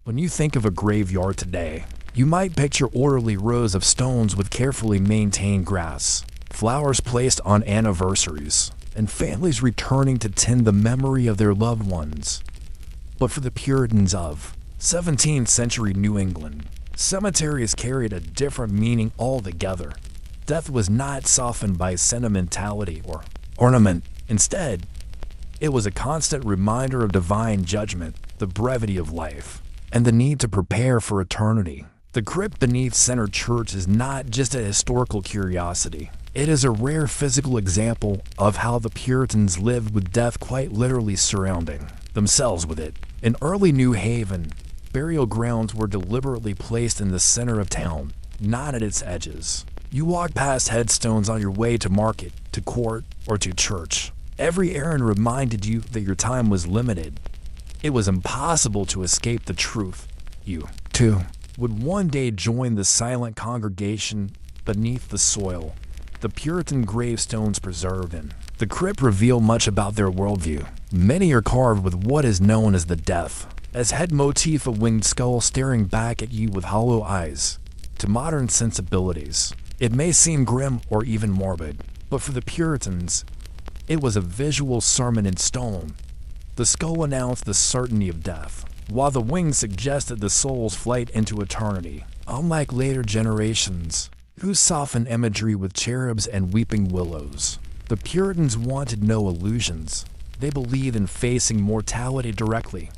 When you think of a graveyard today, you might picture orderly rows of stones with carefully maintained grass, flowers placed on anniversaries, and families returning to tend the memory of their loved ones. But for the Puritans of 17th century New England, cemeteries carried a different meaning altogether. Death was not softened by sentimentality or ornament. Instead, it was a constant reminder of divine judgment, the brevity of life, and the need to prepare for eternity. The crypt beneath Center Church is not just a historical curiosity. It is a rare physical example of how the Puritans lived with death quite literally surrounding themselves with it. In early New Haven, burial grounds were deliberately placed in the center of town, not at its edges. You walk past headstones on your way to market, to court, or to church. Every errand reminded you that your time was limited. It was impossible to escape the truth. You, too, would one day join the silent congregation beneath the soil the Puritan gravestones preserved in. The crypt reveal much about their worldview. Many are carved with what is known as the death, as head motif a winged skull staring back at you with hollow eyes. To modern sensibilities, it may seem grim or even morbid, but for the Puritans, it was a visual sermon in stone. The skull announced the certainty of death, while the wings suggested the soul's flight into eternity. Unlike later generations, who softened imagery with cherubs and weeping willows, the Puritans wanted no illusions. They believed in facing mortality directly,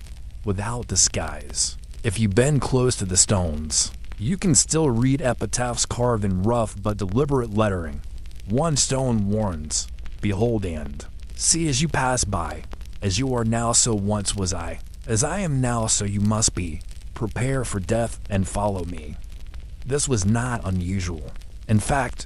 without disguise. If you bend close to the stones, you can still read epitaphs carved in rough but deliberate lettering. One stone warns, "Behold and see as you pass by, as you are now so once was I. As I am now so you must be. Prepare for death and follow me." This was not unusual. In fact,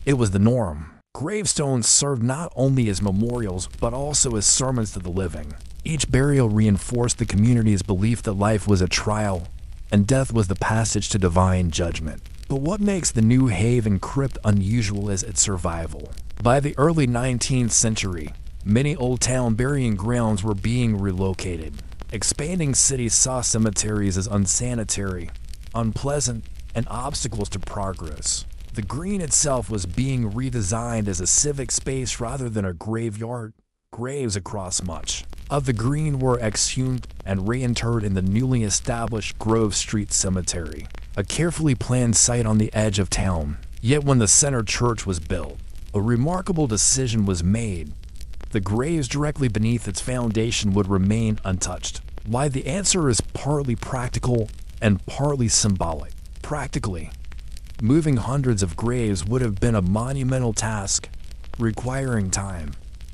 it was the norm. Gravestones served not only as memorials but also as sermons to the living. Each burial reinforced the community's belief that life was a trial and death was the passage to divine judgment. But what makes the New Haven crypt unusual is its survival. By the early 19th century, many old town burying grounds were being relocated. Expanding cities saw cemeteries as unsanitary, unpleasant, and obstacles to progress. The green itself was being redesigned as a civic space rather than a graveyard. Graves across much of the green were exhumed and reinterred in the newly established Grove Street Cemetery, a carefully planned site on the edge of town. Yet when the Center Church was built, a remarkable decision was made. The graves directly beneath its foundation would remain untouched. Why? The answer is partly practical and partly symbolic. Practically, moving hundreds of graves would have been a monumental task, requiring time,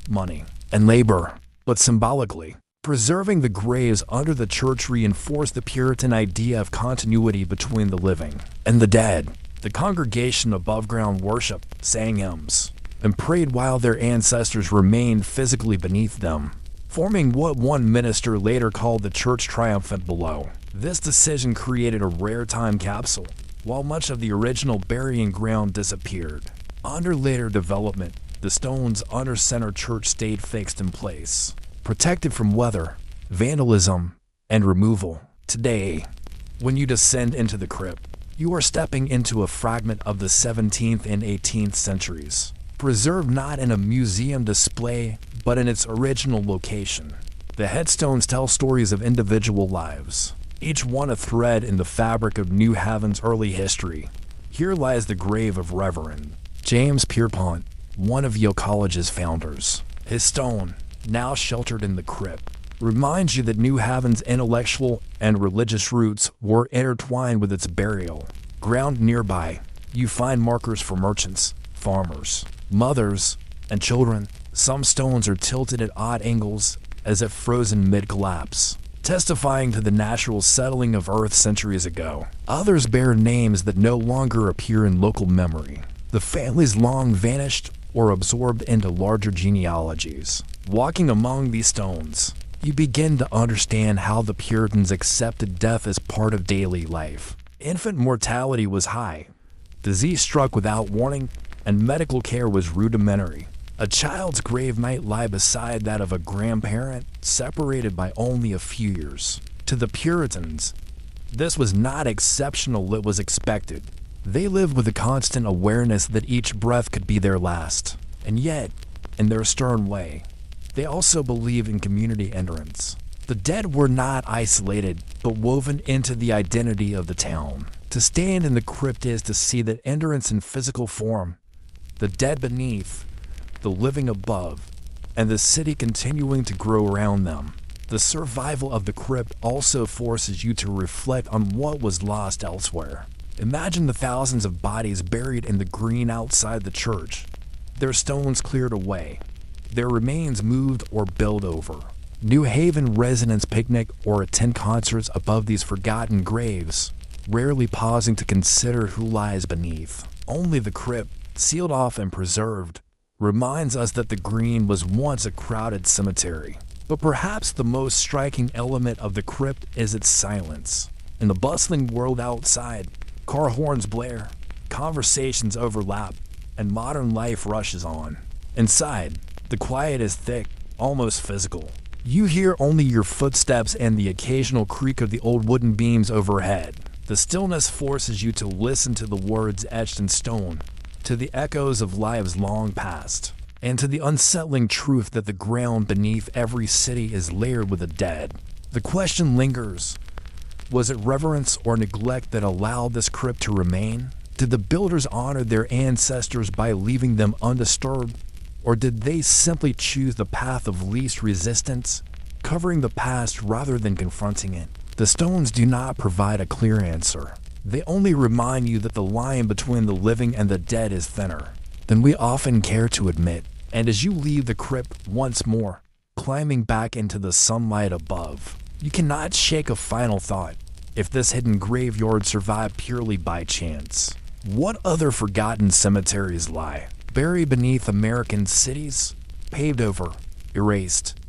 money, and labor. But symbolically, preserving the graves under the church reinforced the Puritan idea of continuity between the living and the dead. The congregation above ground worshiped, sang hymns, and prayed while their ancestors remained physically beneath them, forming what one minister later called the church triumphant below. This decision created a rare time capsule. While much of the original burying ground disappeared, under later development, the stones under Center Church stayed fixed in place, protected from weather, vandalism, and removal. Today, when you descend into the crypt, you are stepping into a fragment of the 17th and 18th centuries, preserved not in a museum display, but in its original location. The headstones tell stories of individual lives, each one a thread in the fabric of New Haven's early history. Here lies the grave of Reverend James Pierpont, one of Yale College's founders. His stone, now sheltered in the crypt, reminds you that New Haven's intellectual and religious roots were intertwined with its burial ground. Nearby, you find markers for merchants, farmers, mothers, and children. Some stones are tilted at odd angles, as if frozen mid-collapse, testifying to the natural settling of Earth centuries ago. Others bear names that no longer appear in local memory. The families long vanished or absorbed into larger genealogies. Walking among these stones, you begin to understand how the Puritans accepted death as part of daily life. Infant mortality was high, disease struck without warning, and medical care was rudimentary. A child's grave might lie beside that of a grandparent, separated by only a few years. To the Puritans, This was not exceptional, it was expected. They lived with a constant awareness that each breath could be their last. And yet, in their stern way, they also believed in community endurance. The dead were not isolated, but woven into the identity of the town. To stand in the crypt is to see that endurance in physical form, the dead beneath, the living above, and the city continuing to grow around them. The survival of the crypt also forces you to reflect on what was lost elsewhere. Imagine the thousands of bodies buried in the green outside the church, their stones cleared away, their remains moved or built over. New Haven residents picnic or attend concerts above these forgotten graves, rarely pausing to consider who lies beneath. Only the crypt, sealed off and preserved, reminds us that the green was once a crowded cemetery. But perhaps the most striking element of the crypt is its silence. In the bustling world outside, car horns blare, conversations overlap, and modern life rushes on. Inside, the quiet is thick, almost physical. You hear only your footsteps and the occasional creak of the old wooden beams overhead. The stillness forces you to listen to the words etched in stone, to the echoes of lives long past, and to the unsettling truth that the ground beneath every city is layered with the dead. The question lingers: was it reverence or neglect that allowed this crypt to remain? Did the builders honor their ancestors by leaving them undisturbed? Or did they simply choose the path of least resistance, covering the past rather than confronting it? The stones do not provide a clear answer. They only remind you that the line between the living and the dead is thinner than we often care to admit. And as you leave the crypt once more, climbing back into the sunlight above, you cannot shake a final thought. If this hidden graveyard survived purely by chance, what other forgotten cemeteries lie, buried beneath American cities, paved over, erased,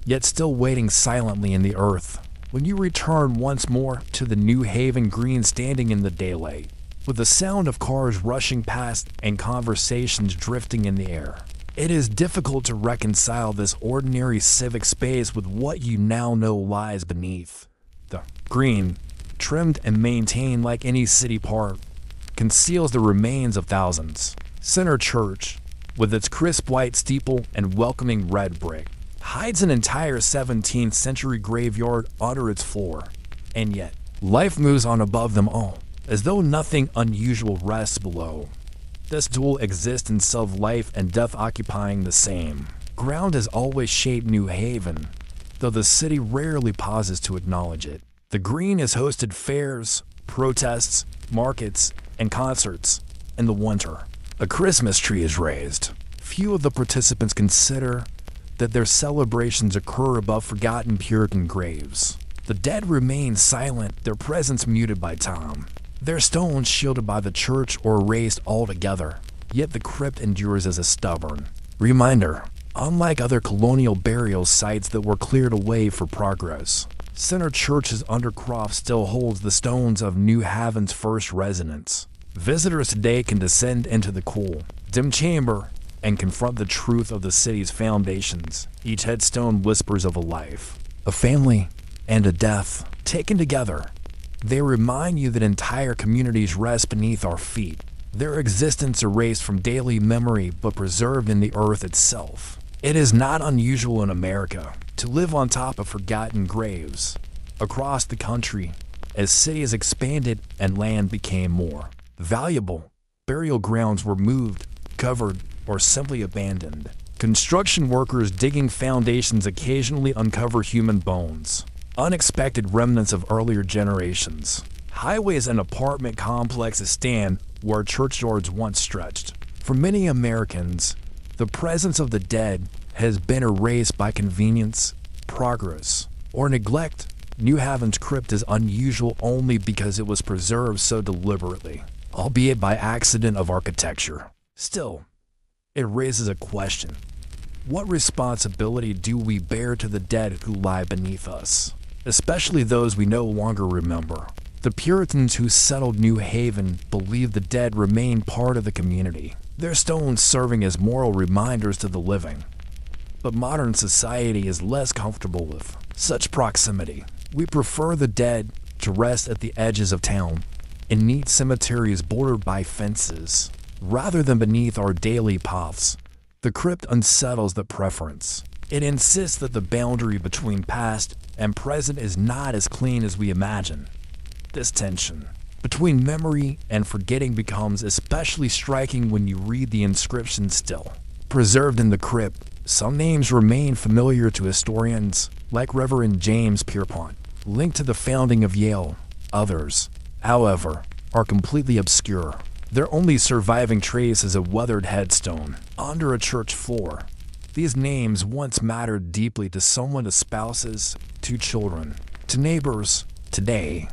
yet still waiting silently in the earth? When you return once more to the New Haven green standing in the daylight, with the sound of cars rushing past and conversations drifting in the air, it is difficult to reconcile this ordinary civic space with what you now know lies beneath. The green, trimmed and maintained like any city park, conceals the remains of thousands. Center Church, with its crisp white steeple and welcoming red brick, hides an entire 17th century graveyard under its floor. And yet, life moves on above them all, as though nothing unusual rests below. This dual existence of life and death occupying the same ground has always shaped New Haven, though the city rarely pauses to acknowledge it. The green has hosted fairs, protests, markets, and concerts. In the winter, a Christmas tree is raised. Few of the participants consider that their celebrations occur above forgotten Puritan graves. The dead remain silent, their presence muted by time, their stones shielded by the church or erased altogether. Yet the crypt endures as a stubborn reminder. Unlike other colonial burial sites that were cleared away for progress, Center Church's undercroft still holds the stones of New Haven's first residents. Visitors today can descend into the cool, dim chamber and confront the truth of the city's foundations. Each headstone whispers of a life, a family, and a death. Taken together, they remind you that entire communities rest beneath our feet, their existence erased from daily memory but preserved in the earth itself. It is not unusual in America to live on top of forgotten graves. Across the country, as cities expanded and land became more valuable, burial grounds were moved, covered, or simply abandoned. Construction workers digging foundations occasionally uncover human bones, unexpected remnants of earlier generations. Highways and apartment complexes stand where churchyards once stretched. For many Americans, the presence of the dead has been erased by convenience, progress, or neglect. New Haven's crypt is unusual only because it was preserved so deliberately, albeit by accident of architecture. Still, it raises a question. What responsibility do we bear to the dead who lie beneath us, especially those we no longer remember? The Puritans who settled New Haven believed the dead remained part of the community, their stones serving as moral reminders to the living. But modern society is less comfortable with such proximity. We prefer the dead, to rest at the edges of town, in neat cemeteries bordered by fences, rather than beneath our daily paths. The crypt unsettles the preference. It insists that the boundary between past and present is not as clean as we imagine. This tension between memory and forgetting becomes especially striking when you read the inscription still preserved in the crypt. Some names remain familiar to historians, like Reverend James Pierpont, linked to the founding of Yale. Others, however, are completely obscure. Their only surviving trace is a weathered headstone under a church floor. These names once mattered deeply to someone, to spouses, to children, to neighbors. Today,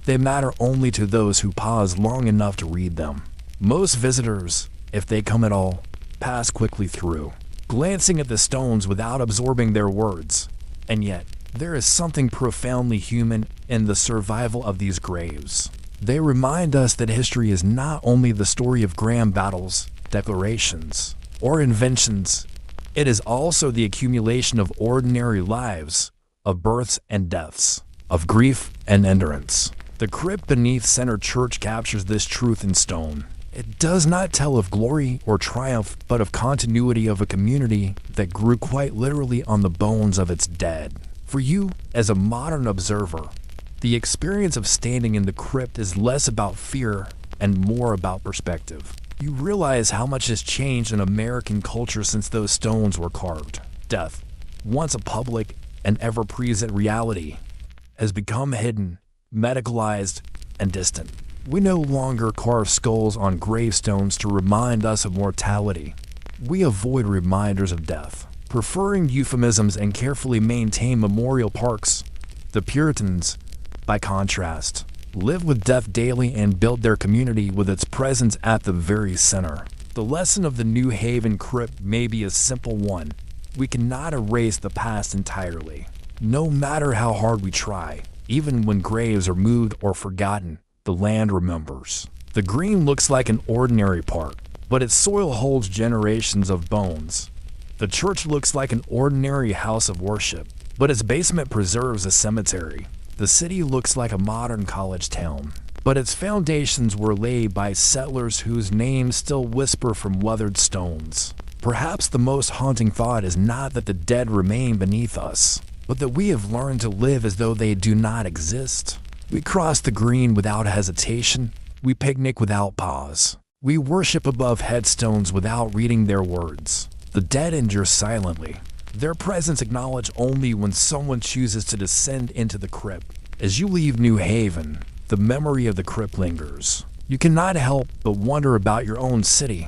they matter only to those who pause long enough to read them. Most visitors, if they come at all, pass quickly through, glancing at the stones without absorbing their words. And yet, there is something profoundly human in the survival of these graves. They remind us that history is not only the story of grand battles, declarations, or inventions. It is also the accumulation of ordinary lives, of births and deaths, of grief and endurance. The crypt beneath Center Church captures this truth in stone. It does not tell of glory or triumph, but of continuity, of a community that grew quite literally on the bones of its dead. For you, as a modern observer, the experience of standing in the crypt is less about fear and more about perspective. You realize how much has changed in American culture since those stones were carved. Death, once a public and ever-present reality, has become hidden, medicalized, and distant. We no longer carve skulls on gravestones to remind us of mortality. We avoid reminders of death, preferring euphemisms and carefully maintain memorial parks. The Puritans, by contrast, lived with death daily and built their community with its presence at the very center. The lesson of the New Haven crypt may be a simple one. We cannot erase the past entirely, no matter how hard we try. Even when graves are moved or forgotten, the land remembers. The green looks like an ordinary park, but its soil holds generations of bones. The church looks like an ordinary house of worship, but its basement preserves a cemetery. The city looks like a modern college town, but its foundations were laid by settlers whose names still whisper from weathered stones. Perhaps the most haunting thought is not that the dead remain beneath us, but that we have learned to live as though they do not exist. We cross the green without hesitation. We picnic without pause. We worship above headstones without reading their words. The dead endure silently, their presence acknowledged only when someone chooses to descend into the crypt. As you leave New Haven, the memory of the crypt lingers. You cannot help but wonder about your own city,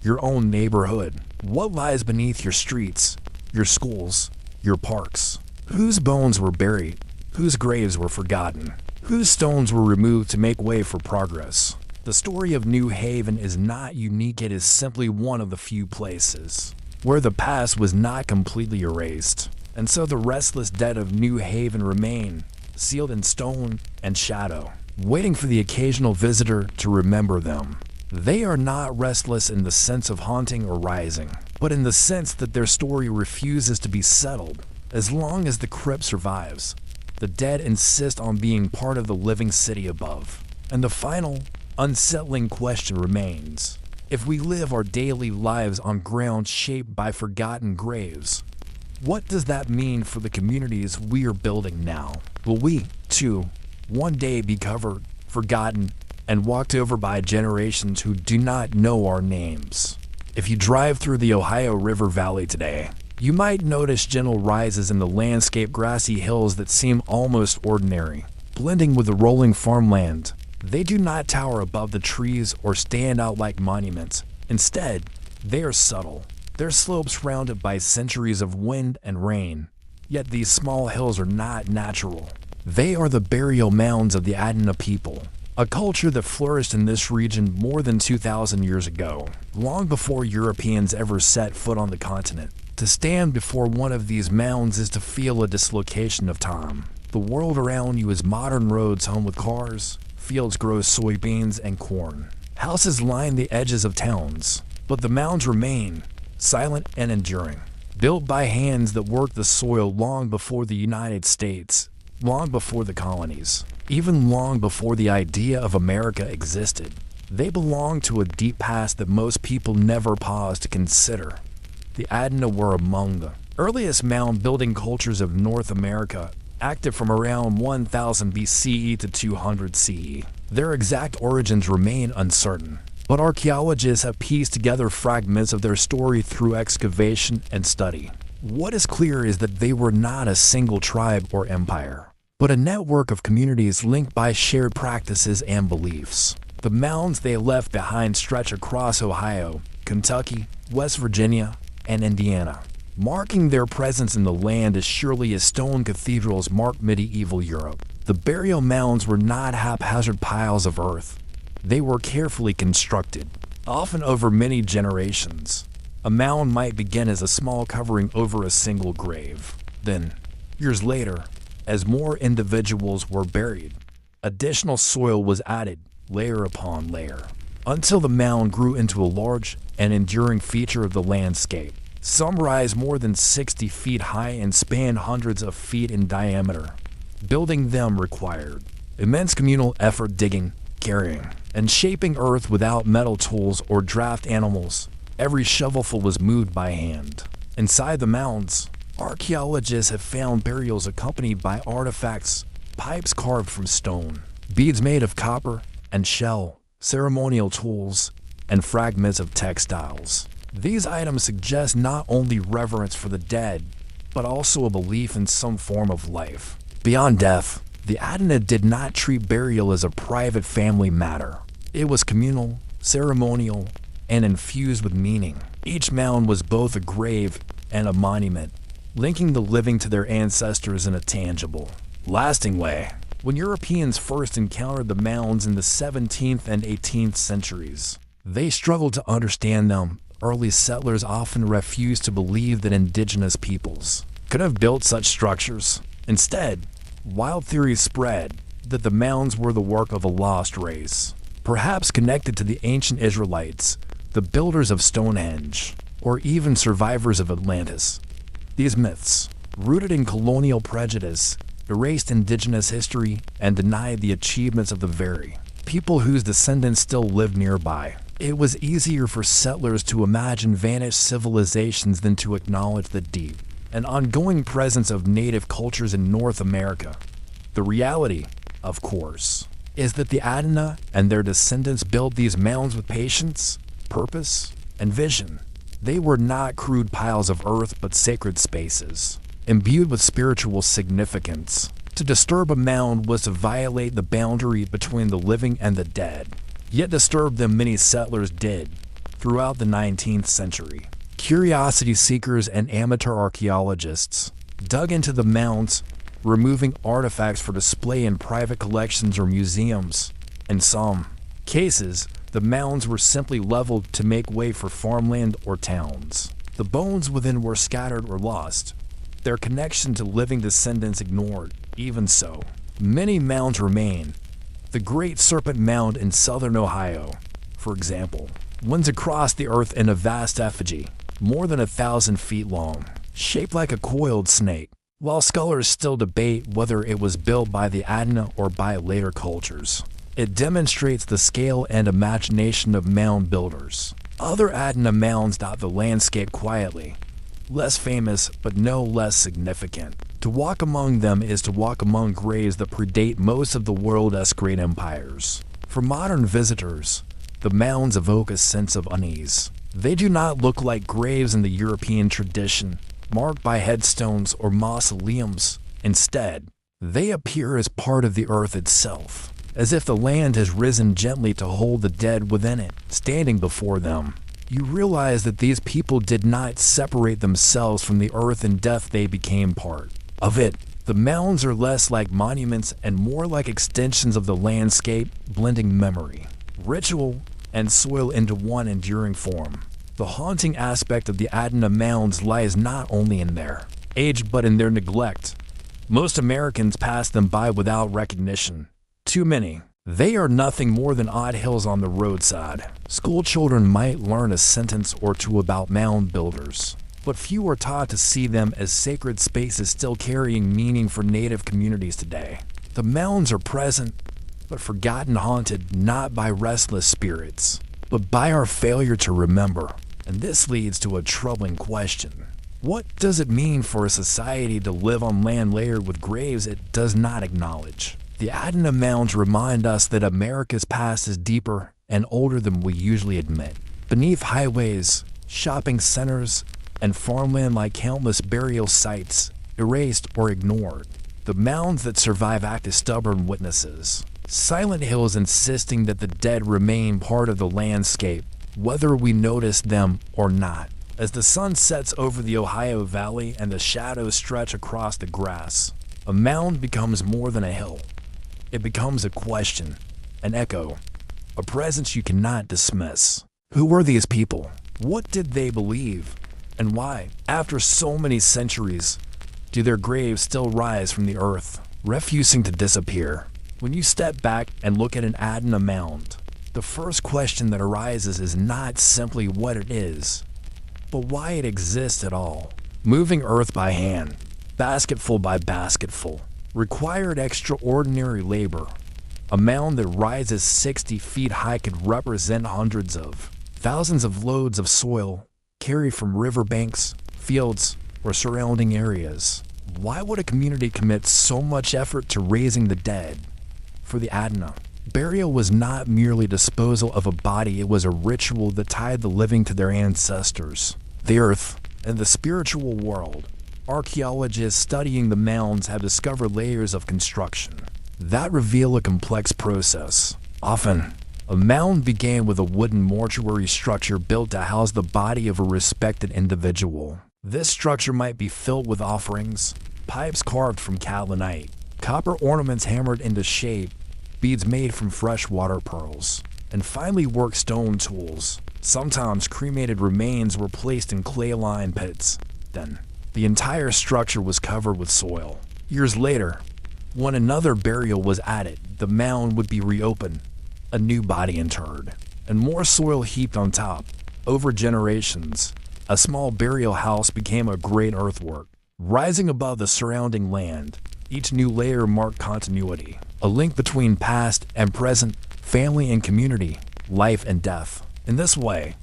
your own neighborhood. What lies beneath your streets, your schools, your parks? Whose bones were buried? Whose graves were forgotten? Whose stones were removed to make way for progress? The story of New Haven is not unique. It is simply one of the few places where the past was not completely erased. And so the restless dead of New Haven remain, sealed in stone and shadow, waiting for the occasional visitor to remember them. They are not restless in the sense of haunting or rising, but in the sense that their story refuses to be settled. As long as the crypt survives, the dead insist on being part of the living city above. And the final, unsettling question remains. If we live our daily lives on ground shaped by forgotten graves, what does that mean for the communities we are building now? Will we, too, one day be covered, forgotten, and walked over by generations who do not know our names? If you drive through the Ohio River Valley today, you might notice gentle rises in the landscape, grassy hills that seem almost ordinary, blending with the rolling farmland. They do not tower above the trees or stand out like monuments. Instead, they are subtle, their slopes rounded by centuries of wind and rain. Yet these small hills are not natural. They are the burial mounds of the Adena people, a culture that flourished in this region more than 2,000 years ago, long before Europeans ever set foot on the continent. To stand before one of these mounds is to feel a dislocation of time. The world around you is modern roads hung with cars, fields grow soybeans and corn. Houses line the edges of towns, but the mounds remain, silent and enduring. Built by hands that worked the soil long before the United States long before the colonies, even long before the idea of America existed. They belong to a deep past that most people never pause to consider. The Adena were among the earliest mound-building cultures of North America, active from around 1000 BCE to 200 CE. Their exact origins remain uncertain, but archaeologists have pieced together fragments of their story through excavation and study. What is clear is that they were not a single tribe or empire, but a network of communities linked by shared practices and beliefs. The mounds they left behind stretch across Ohio, Kentucky, West Virginia, and Indiana, marking their presence in the land as surely as stone cathedrals marked medieval Europe. The burial mounds were not haphazard piles of earth. They were carefully constructed, often over many generations. A mound might begin as a small covering over a single grave. Then, years later, as more individuals were buried, additional soil was added, layer upon layer, until the mound grew into a large and enduring feature of the landscape. Some rise more than 60 feet high and span hundreds of feet in diameter. Building them required immense communal effort, digging, carrying, and shaping earth without metal tools or draft animals. Every shovelful was moved by hand. Inside the mounds, archaeologists have found burials accompanied by artifacts, pipes carved from stone, beads made of copper and shell, ceremonial tools, and fragments of textiles. These items suggest not only reverence for the dead, but also a belief in some form of life beyond death. The Adena did not treat burial as a private family matter. It was communal, ceremonial, and infused with meaning. Each mound was both a grave and a monument, linking the living to their ancestors in a tangible, lasting way. When Europeans first encountered the mounds in the 17th and 18th centuries, they struggled to understand them. Early settlers often refused to believe that indigenous peoples could have built such structures. Instead, wild theories spread that the mounds were the work of a lost race, perhaps connected to the ancient Israelites, the builders of Stonehenge, or even survivors of Atlantis. These myths, rooted in colonial prejudice, erased indigenous history and denied the achievements of the very people whose descendants still lived nearby. It was easier for settlers to imagine vanished civilizations than to acknowledge the deep and ongoing presence of native cultures in North America. The reality, of course, is that the Adena and their descendants built these mounds with patience, purpose, and vision. They were not crude piles of earth but sacred spaces, imbued with spiritual significance. To disturb a mound was to violate the boundary between the living and the dead. Yet disturb them many settlers did throughout the 19th century. Curiosity seekers and amateur archaeologists dug into the mounds, removing artifacts for display in private collections or museums. In some cases, the mounds were simply leveled to make way for farmland or towns. The bones within were scattered or lost, their connection to living descendants ignored. Even so, many mounds remain. The Great Serpent Mound in southern Ohio, for example, winds across the earth in a vast effigy, more than 1,000 feet long, shaped like a coiled snake. While scholars still debate whether it was built by the Adena or by later cultures, it demonstrates the scale and imagination of mound builders. Other Adena mounds dot the landscape quietly, less famous but no less significant. To walk among them is to walk among graves that predate most of the world's great empires. For modern visitors, the mounds evoke a sense of unease. They do not look like graves in the European tradition, marked by headstones or mausoleums. Instead, they appear as part of the earth itself, as if the land has risen gently to hold the dead within it. Standing before them, you realize that these people did not separate themselves from the earth in death, they became part of it. The mounds are less like monuments and more like extensions of the landscape, blending memory, ritual, and soil into one enduring form. The haunting aspect of the Adena mounds lies not only in their age but in their neglect. Most Americans pass them by without recognition. Too many. They are nothing more than odd hills on the roadside. School children might learn a sentence or two about mound builders, but few are taught to see them as sacred spaces still carrying meaning for Native communities today. The mounds are present, but forgotten, haunted not by restless spirits, but by our failure to remember. And this leads to a troubling question. What does it mean for a society to live on land layered with graves it does not acknowledge? The Adena mounds remind us that America's past is deeper and older than we usually admit. Beneath highways, shopping centers, and farmland lie countless burial sites, erased or ignored. The mounds that survive act as stubborn witnesses, silent hills insisting that the dead remain part of the landscape, whether we notice them or not. As the sun sets over the Ohio Valley and the shadows stretch across the grass, a mound becomes more than a hill. It becomes a question, an echo, a presence you cannot dismiss. Who were these people? What did they believe? And why, after so many centuries, do their graves still rise from the earth, refusing to disappear? When you step back and look at an Adena mound, the first question that arises is not simply what it is, but why it exists at all. Moving earth by hand, basketful by basketful, required extraordinary labor. A mound that rises 60 feet high could represent hundreds of thousands of loads of soil carried from riverbanks, fields, or surrounding areas. Why would a community commit so much effort to raising the dead? For the Adena, burial was not merely disposal of a body, it was a ritual that tied the living to their ancestors, the earth, and the spiritual world. Archaeologists studying the mounds have discovered layers of construction that reveal a complex process. Often, a mound began with a wooden mortuary structure built to house the body of a respected individual. This structure might be filled with offerings, pipes carved from kaolinite, copper ornaments hammered into shape, beads made from freshwater pearls, and finely worked stone tools. Sometimes cremated remains were placed in clay-lined pits. Then, the entire structure was covered with soil. Years later, when another burial was added, the mound would be reopened, a new body interred, and more soil heaped on top. Over generations, a small burial house became a great earthwork, rising above the surrounding land. Each new layer marked continuity, a link between past and present, family and community, life and death. In this way,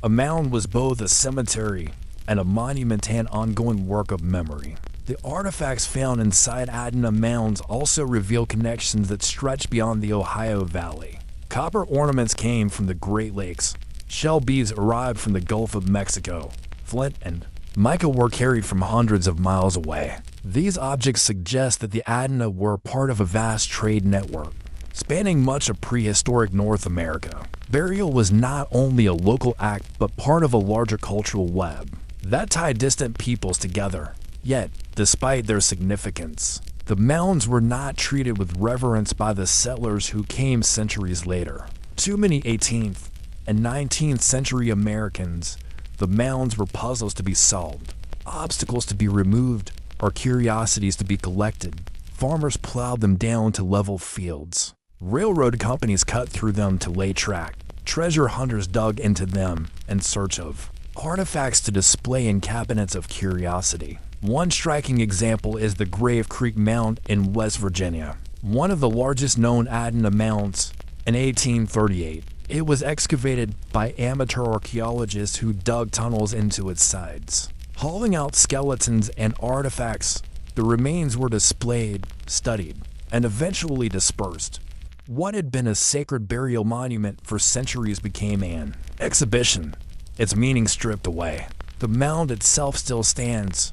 a mound was both a cemetery and a monument and ongoing work of memory. The artifacts found inside Adena mounds also reveal connections that stretch beyond the Ohio Valley. Copper ornaments came from the Great Lakes. Shell beads arrived from the Gulf of Mexico. Flint and mica were carried from hundreds of miles away. These objects suggest that the Adena were part of a vast trade network, spanning much of prehistoric North America. Burial was not only a local act, but part of a larger cultural web that tied distant peoples together. Yet, despite their significance, the mounds were not treated with reverence by the settlers who came centuries later. Too many 18th and 19th century Americans, the mounds were puzzles to be solved, obstacles to be removed, or curiosities to be collected. Farmers plowed them down to level fields. Railroad companies cut through them to lay track. Treasure hunters dug into them in search of artifacts to display in cabinets of curiosity. One striking example is the Grave Creek Mound in West Virginia, one of the largest known Adena mounds. In 1838, it was excavated by amateur archaeologists who dug tunnels into its sides. Hauling out skeletons and artifacts, the remains were displayed, studied, and eventually dispersed. What had been a sacred burial monument for centuries became an exhibition, its meaning stripped away. The mound itself still stands,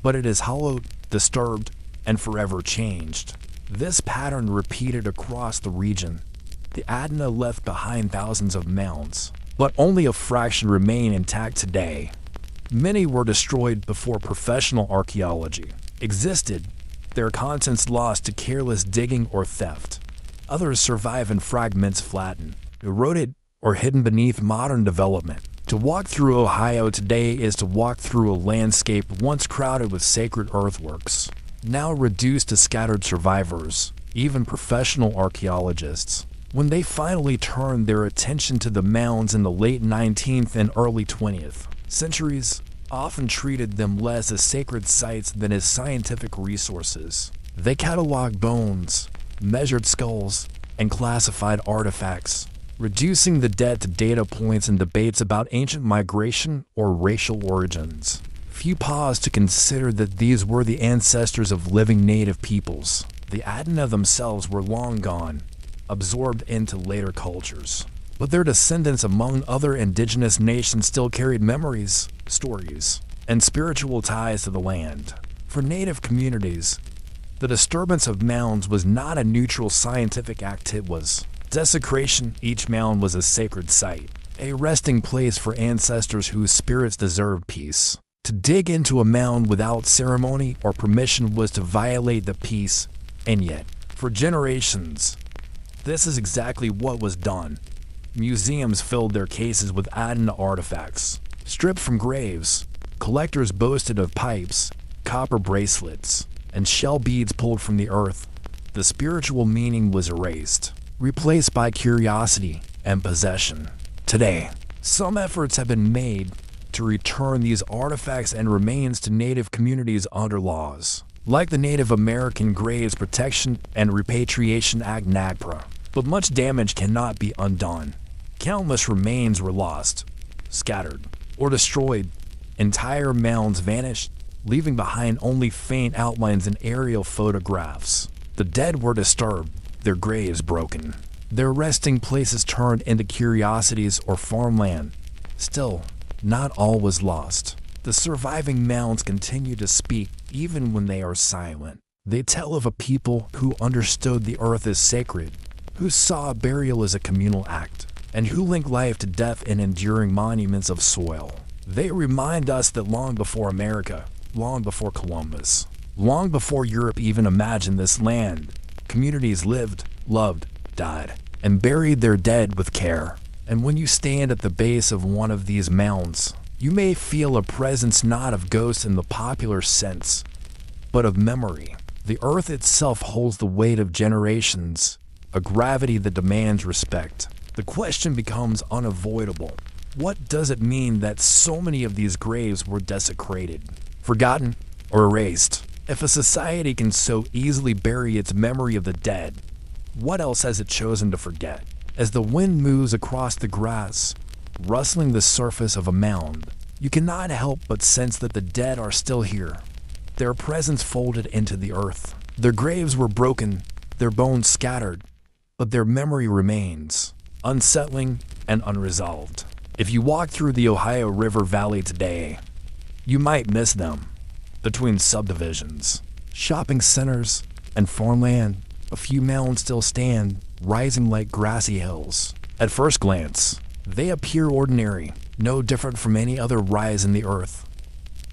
but it is hollowed, disturbed, and forever changed. This pattern repeated across the region. The Adena left behind thousands of mounds, but only a fraction remain intact today. Many were destroyed before professional archaeology existed, their contents lost to careless digging or theft. Others survive in fragments flattened, eroded, or hidden beneath modern development. To walk through Ohio today is to walk through a landscape once crowded with sacred earthworks, now reduced to scattered survivors. Even professional archaeologists, when they finally turned their attention to the mounds in the late 19th and early 20th centuries, often treated them less as sacred sites than as scientific resources. They cataloged bones, measured skulls, and classified artifacts, reducing the dead to data points in debates about ancient migration or racial origins. Few paused to consider that these were the ancestors of living native peoples. The Adena themselves were long gone, absorbed into later cultures. But their descendants among other indigenous nations still carried memories, stories, and spiritual ties to the land. For native communities, the disturbance of mounds was not a neutral scientific act, it was desecration. Each mound was a sacred site, a resting place for ancestors whose spirits deserved peace. To dig into a mound without ceremony or permission was to violate the peace, and yet, for generations, this is exactly what was done. Museums filled their cases with Adena artifacts. Stripped from graves, collectors boasted of pipes, copper bracelets, and shell beads pulled from the earth. The spiritual meaning was erased, replaced by curiosity and possession. Today, some efforts have been made to return these artifacts and remains to native communities under laws, like the Native American Graves Protection and Repatriation Act (NAGPRA). But much damage cannot be undone. Countless remains were lost, scattered, or destroyed. Entire mounds vanished, leaving behind only faint outlines and aerial photographs. The dead were disturbed, their graves broken, their resting places turned into curiosities or farmland. Still, not all was lost. The surviving mounds continue to speak even when they are silent. They tell of a people who understood the earth as sacred, who saw burial as a communal act, and who linked life to death in enduring monuments of soil. They remind us that long before America, long before Columbus, long before Europe even imagined this land, communities lived, loved, died, and buried their dead with care. And when you stand at the base of one of these mounds, you may feel a presence not of ghosts in the popular sense, but of memory. The earth itself holds the weight of generations, a gravity that demands respect. The question becomes unavoidable. What does it mean that so many of these graves were desecrated, forgotten, or erased? If a society can so easily bury its memory of the dead, what else has it chosen to forget? As the wind moves across the grass, rustling the surface of a mound, you cannot help but sense that the dead are still here, their presence folded into the earth. Their graves were broken, their bones scattered, but their memory remains, unsettling and unresolved. If you walk through the Ohio River Valley today, you might miss them. Between subdivisions, shopping centers, and farmland, a few mounds still stand, rising like grassy hills. At first glance, they appear ordinary, no different from any other rise in the earth.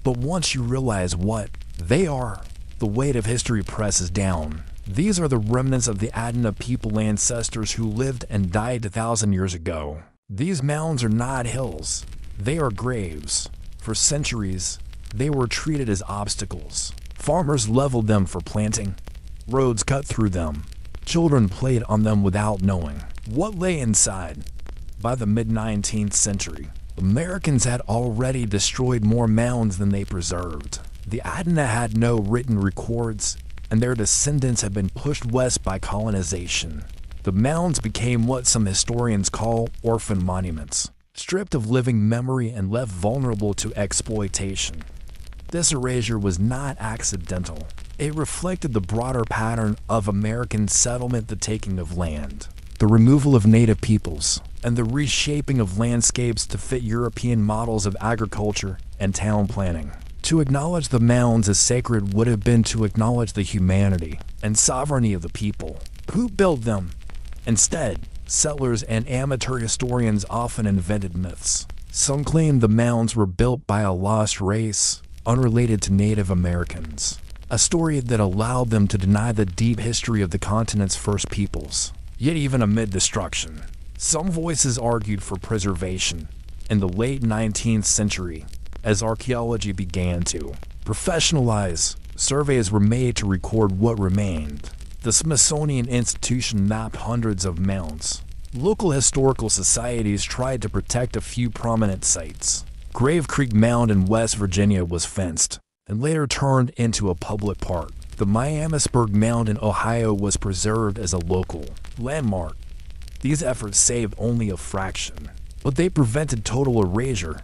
But once you realize what they are, the weight of history presses down. These are the remnants of the Adena people ancestors who lived and died 2,000 years ago. These mounds are not hills, they are graves. For centuries, they were treated as obstacles. Farmers leveled them for planting. Roads cut through them. Children played on them without knowing what lay inside. By the mid-19th century, Americans had already destroyed more mounds than they preserved. The Adena had no written records, and their descendants had been pushed west by colonization. The mounds became what some historians call orphan monuments, stripped of living memory and left vulnerable to exploitation. This erasure was not accidental. It reflected the broader pattern of American settlement, the taking of land, the removal of native peoples, and the reshaping of landscapes to fit European models of agriculture and town planning. To acknowledge the mounds as sacred would have been to acknowledge the humanity and sovereignty of the people who built them. Instead, settlers and amateur historians often invented myths. Some claim the mounds were built by a lost race, unrelated to Native Americans, a story that allowed them to deny the deep history of the continent's first peoples. Yet even amid destruction, some voices argued for preservation. In the late 19th century, as archaeology began to professionalize, surveys were made to record what remained. The Smithsonian Institution mapped hundreds of mounds. Local historical societies tried to protect a few prominent sites. Grave Creek Mound in West Virginia was fenced and later turned into a public park. The Miamisburg Mound in Ohio was preserved as a local landmark. These efforts saved only a fraction, but they prevented total erasure.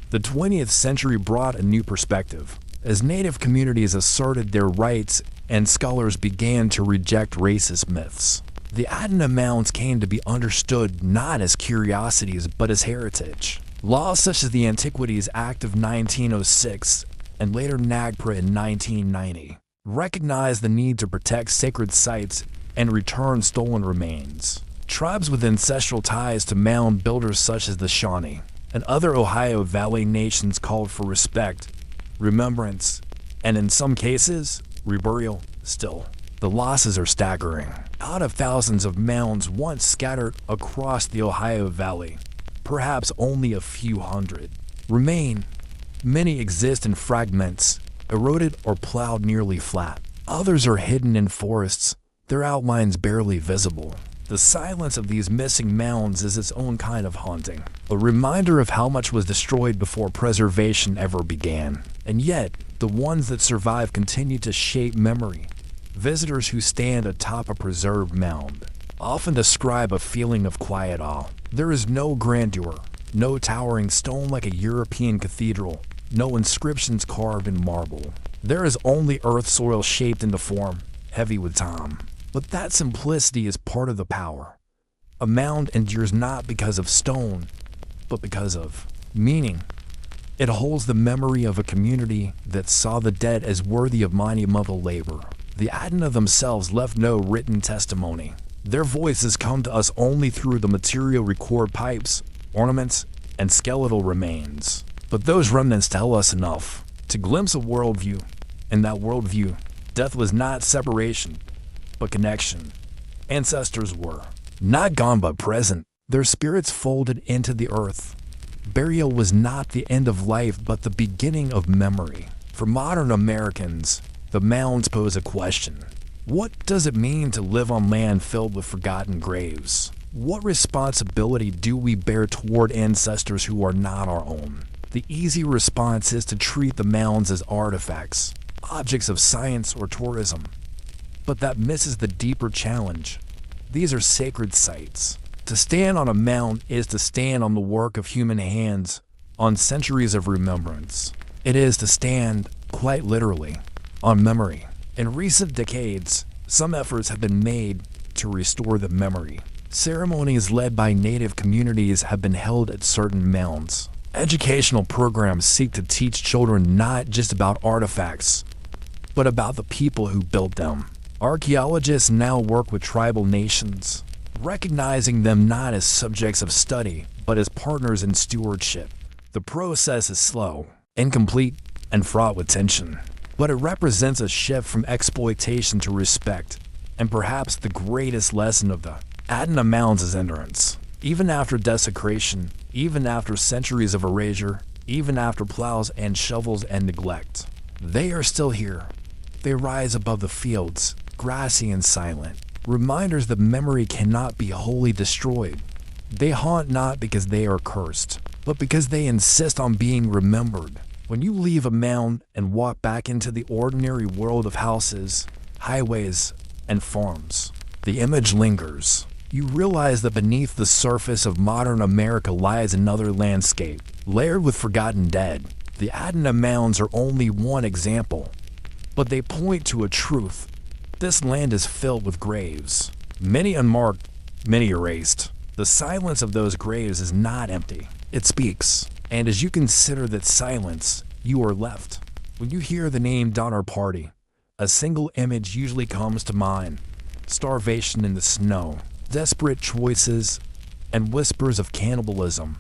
The 20th century brought a new perspective, as Native communities asserted their rights and scholars began to reject racist myths. The Adena Mounds came to be understood not as curiosities but as heritage. Laws such as the Antiquities Act of 1906 and later NAGPRA in 1990 recognized the need to protect sacred sites and return stolen remains. Tribes with ancestral ties to mound builders such as the Shawnee and other Ohio Valley nations called for respect, remembrance, and in some cases, reburial. Still, the losses are staggering. Out of thousands of mounds once scattered across the Ohio Valley, perhaps only a few hundred remain. Many exist in fragments, eroded or plowed nearly flat. Others are hidden in forests, their outlines barely visible. The silence of these missing mounds is its own kind of haunting, a reminder of how much was destroyed before preservation ever began. And yet, the ones that survive continue to shape memory. Visitors who stand atop a preserved mound often describe a feeling of quiet awe. There is no grandeur, no towering stone like a European cathedral, no inscriptions carved in marble. There is only earth soil shaped into form, heavy with time. But that simplicity is part of the power. A mound endures not because of stone, but because of meaning. It holds the memory of a community that saw the dead as worthy of monumental labor. The Adena themselves left no written testimony. Their voices come to us only through the material record pipes, ornaments, and skeletal remains. But those remnants tell us enough to glimpse a worldview. In that worldview, death was not separation, but connection. Ancestors were not gone but present, their spirits folded into the earth. Burial was not the end of life but the beginning of memory. For modern Americans, the mounds pose a question. What does it mean to live on land filled with forgotten graves? What responsibility do we bear toward ancestors who are not our own? The easy response is to treat the mounds as artifacts, objects of science or tourism. But that misses the deeper challenge. These are sacred sites. To stand on a mound is to stand on the work of human hands, on centuries of remembrance. It is to stand, quite literally, on memory. In recent decades, some efforts have been made to restore the memory. Ceremonies led by Native communities have been held at certain mounds. Educational programs seek to teach children not just about artifacts, but about the people who built them. Archaeologists now work with tribal nations, recognizing them not as subjects of study, but as partners in stewardship. The process is slow, incomplete, and fraught with tension, but it represents a shift from exploitation to respect, and perhaps the greatest lesson of the Adena Mounds is endurance. Even after desecration, even after centuries of erasure, even after plows and shovels and neglect, they are still here. They rise above the fields, grassy and silent, reminders that memory cannot be wholly destroyed. They haunt not because they are cursed, but because they insist on being remembered. When you leave a mound and walk back into the ordinary world of houses, highways, and farms, the image lingers. You realize that beneath the surface of modern America lies another landscape, layered with forgotten dead. The Adena Mounds are only one example, but they point to a truth. This land is filled with graves, many unmarked, many erased. The silence of those graves is not empty, it speaks. And as you consider that silence, you are left. When you hear the name Donner Party, a single image usually comes to mind: starvation in the snow, desperate choices, and whispers of cannibalism.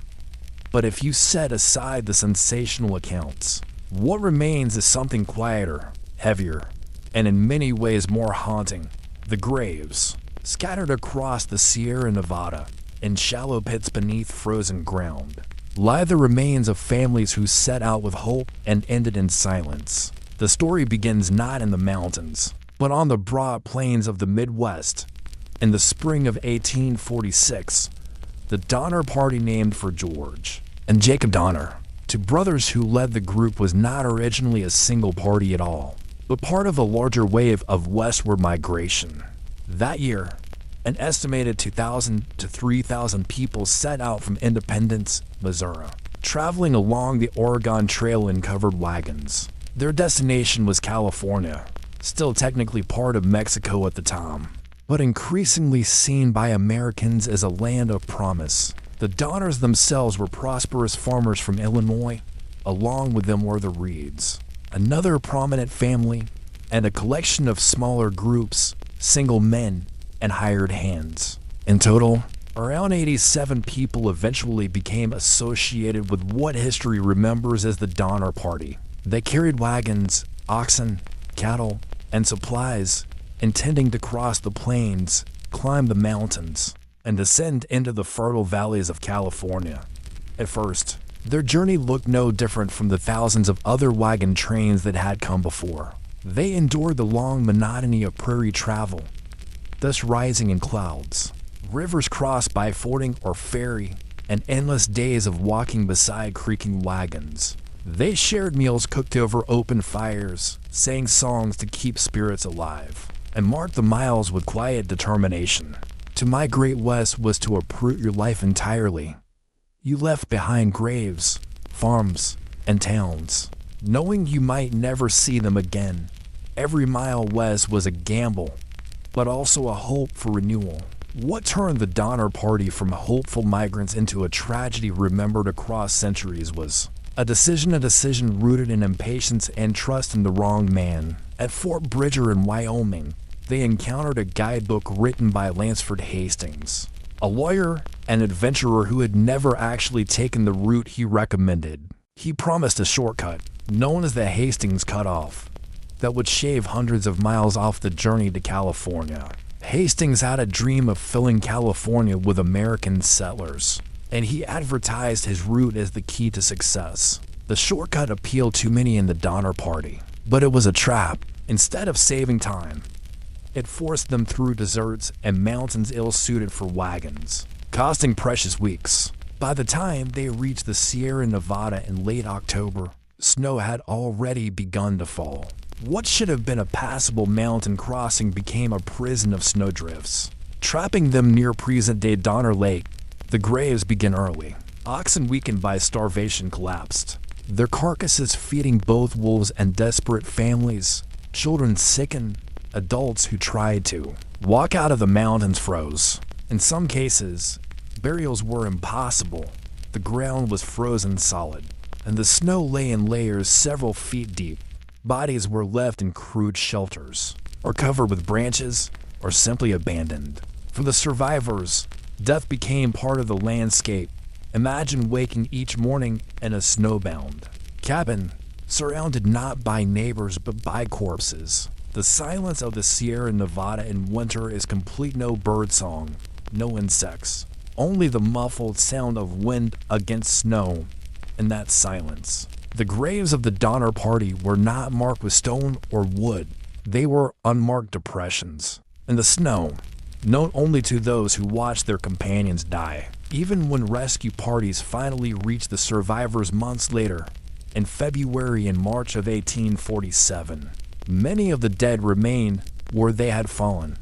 But if you set aside the sensational accounts, what remains is something quieter, heavier, and in many ways more haunting. The graves, scattered across the Sierra Nevada, in shallow pits beneath frozen ground, lie the remains of families who set out with hope and ended in silence. The story begins not in the mountains, but on the broad plains of the Midwest. In the spring of 1846, the Donner Party, named for George and Jacob Donner, Two brothers who led the group was not originally a single party at all, but part of a larger wave of westward migration. That year, an estimated 2,000 to 3,000 people set out from Independence, Missouri, traveling along the Oregon Trail in covered wagons. Their destination was California, still technically part of Mexico at the time, but increasingly seen by Americans as a land of promise. The Donners themselves were prosperous farmers from Illinois. Along with them were the Reeds, another prominent family, and a collection of smaller groups, single men, and hired hands. In total, around 87 people eventually became associated with what history remembers as the Donner Party. They carried wagons, oxen, cattle, and supplies, intending to cross the plains, climb the mountains, and descend into the fertile valleys of California. At first, their journey looked no different from the thousands of other wagon trains that had come before. They endured the long monotony of prairie travel, thus rising in clouds, rivers crossed by fording or ferry, and endless days of walking beside creaking wagons. They shared meals cooked over open fires, sang songs to keep spirits alive, and marked the miles with quiet determination. To migrate west was to uproot your life entirely. You left behind graves, farms, and towns, knowing you might never see them again. Every mile west was a gamble, but also a hope for renewal. What turned the Donner Party from hopeful migrants into a tragedy remembered across centuries was a decision rooted in impatience and trust in the wrong man. At Fort Bridger in Wyoming, they encountered a guidebook written by Lansford Hastings, a lawyer and adventurer who had never actually taken the route he recommended. He promised a shortcut, known as the Hastings Cutoff, that would shave hundreds of miles off the journey to California. Hastings had a dream of filling California with American settlers, and he advertised his route as the key to success. The shortcut appealed to many in the Donner Party, but it was a trap. Instead of saving time, it forced them through deserts and mountains ill-suited for wagons, costing precious weeks. By the time they reached the Sierra Nevada in late October, snow had already begun to fall. What should have been a passable mountain crossing became a prison of snowdrifts, trapping them near present-day Donner Lake. The graves began early. Oxen weakened by starvation collapsed, their carcasses feeding both wolves and desperate families. Children sickened. Adults who tried to walk out of the mountains froze. In some cases, burials were impossible. The ground was frozen solid, and the snow lay in layers several feet deep. Bodies were left in crude shelters, or covered with branches, or simply abandoned. For the survivors, death became part of the landscape. Imagine waking each morning in a snowbound cabin, surrounded not by neighbors but by corpses. The silence of the Sierra Nevada in winter is complete. No birdsong, no insects, only the muffled sound of wind against snow. In that silence, the graves of the Donner Party were not marked with stone or wood. They were unmarked depressions in the snow, known only to those who watched their companions die. Even when rescue parties finally reached the survivors months later, in February and March of 1847, many of the dead remained where they had fallen.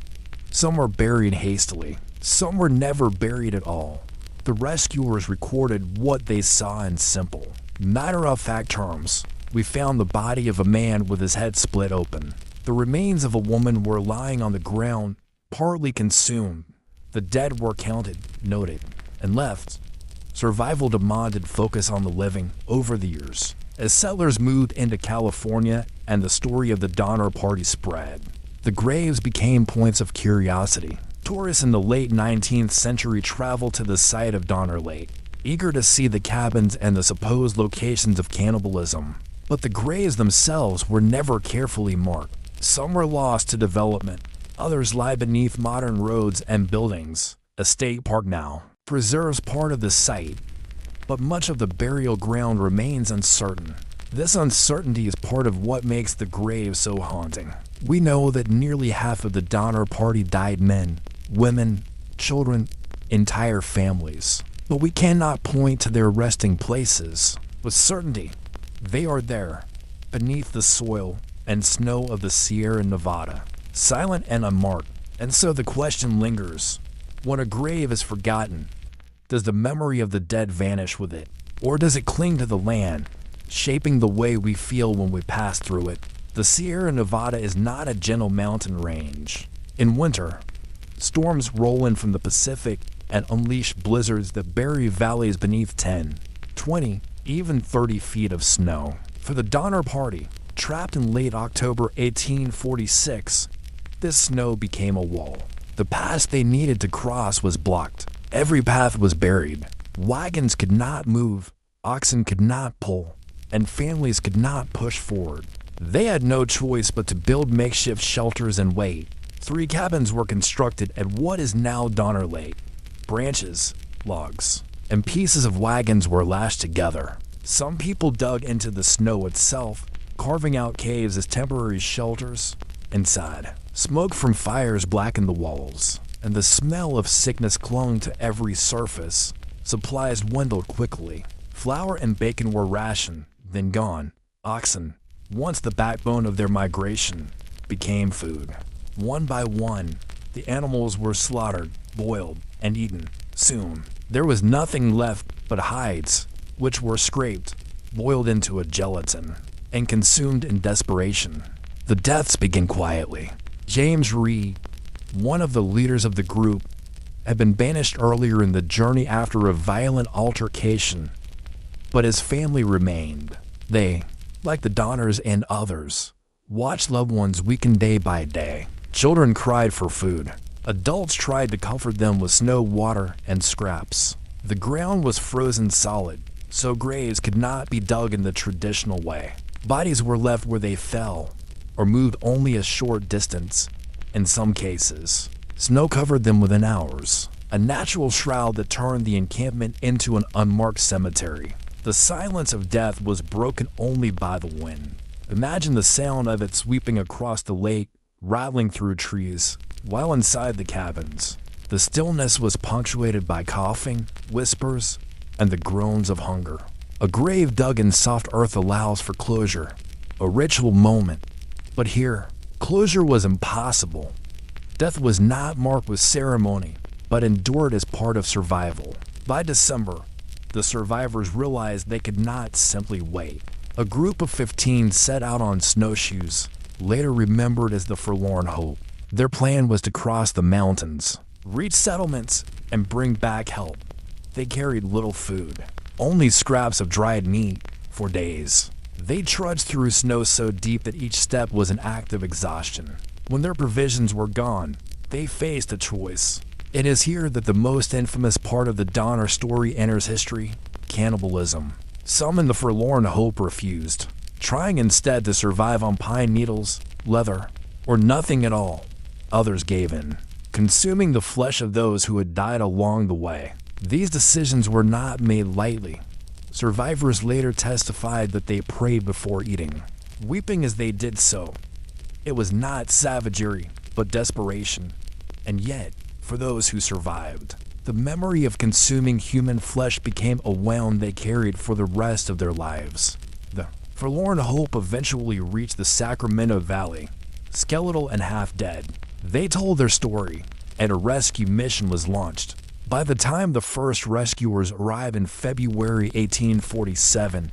Some were buried hastily. Some were never buried at all. The rescuers recorded what they saw in simple, matter-of-fact terms. We found the body of a man with his head split open. The remains of a woman were lying on the ground, partly consumed. The dead were counted, noted, and left. Survival demanded focus on the living. Over the years, as settlers moved into California and the story of the Donner Party spread, the graves became points of curiosity. Tourists in the late 19th century traveled to the site of Donner Lake, eager to see the cabins and the supposed locations of cannibalism. But the graves themselves were never carefully marked. Some were lost to development. Others lie beneath modern roads and buildings. A state park now preserves part of the site, but much of the burial ground remains uncertain. This uncertainty is part of what makes the grave so haunting. We know that nearly half of the Donner Party died men, women, children, entire families. But we cannot point to their resting places. With certainty, they are there, beneath the soil and snow of the Sierra Nevada, silent and unmarked. And so the question lingers: when a grave is forgotten, does the memory of the dead vanish with it? Or does it cling to the land, shaping the way we feel when we pass through it? The Sierra Nevada is not a gentle mountain range. In winter, storms roll in from the Pacific and unleash blizzards that bury valleys beneath 10, 20, even 30 feet of snow. For the Donner Party, trapped in late October 1846, this snow became a wall. The pass they needed to cross was blocked. Every path was buried. Wagons could not move, oxen could not pull, and families could not push forward. They had no choice but to build makeshift shelters and wait. 3 cabins were constructed at what is now Donner Lake. Branches, logs, and pieces of wagons were lashed together. Some people dug into the snow itself, carving out caves as temporary shelters. Inside, smoke from fires blackened the walls, and the smell of sickness clung to every surface. Supplies dwindled quickly. Flour and bacon were rationed, then gone. Oxen, once the backbone of their migration, became food. One by one, the animals were slaughtered, boiled, and eaten. Soon, there was nothing left but hides, which were scraped, boiled into a gelatin, and consumed in desperation. The deaths began quietly. James Reed, one of the leaders of the group, had been banished earlier in the journey after a violent altercation, but his family remained. They, like the Donners and others, watched loved ones weaken day by day. Children cried for food. Adults tried to comfort them with snow, water, and scraps. The ground was frozen solid, so graves could not be dug in the traditional way. Bodies were left where they fell, or moved only a short distance. In some cases, snow covered them within hours, a natural shroud that turned the encampment into an unmarked cemetery. The silence of death was broken only by the wind. Imagine the sound of it sweeping across the lake, rattling through trees, while inside the cabins, the stillness was punctuated by coughing, whispers, and the groans of hunger. A grave dug in soft earth allows for closure, a ritual moment. But here, closure was impossible. Death was not marked with ceremony, but endured as part of survival. By December, the survivors realized they could not simply wait. A group of 15 set out on snowshoes, later remembered as the Forlorn Hope. Their plan was to cross the mountains, reach settlements, and bring back help. They carried little food, only scraps of dried meat, for days. They trudged through snow so deep that each step was an act of exhaustion. When their provisions were gone, they faced a choice. It is here that the most infamous part of the Donner story enters history: cannibalism. Some in the Forlorn Hope refused, trying instead to survive on pine needles, leather, or nothing at all. Others gave in, consuming the flesh of those who had died along the way. These decisions were not made lightly. Survivors later testified that they prayed before eating, weeping as they did so. It was not savagery, but desperation. And yet, for those who survived, the memory of consuming human flesh became a wound they carried for the rest of their lives. The Forlorn Hope eventually reached the Sacramento Valley, skeletal and half dead. They told their story, and a rescue mission was launched. By the time the first rescuers arrived in February 1847,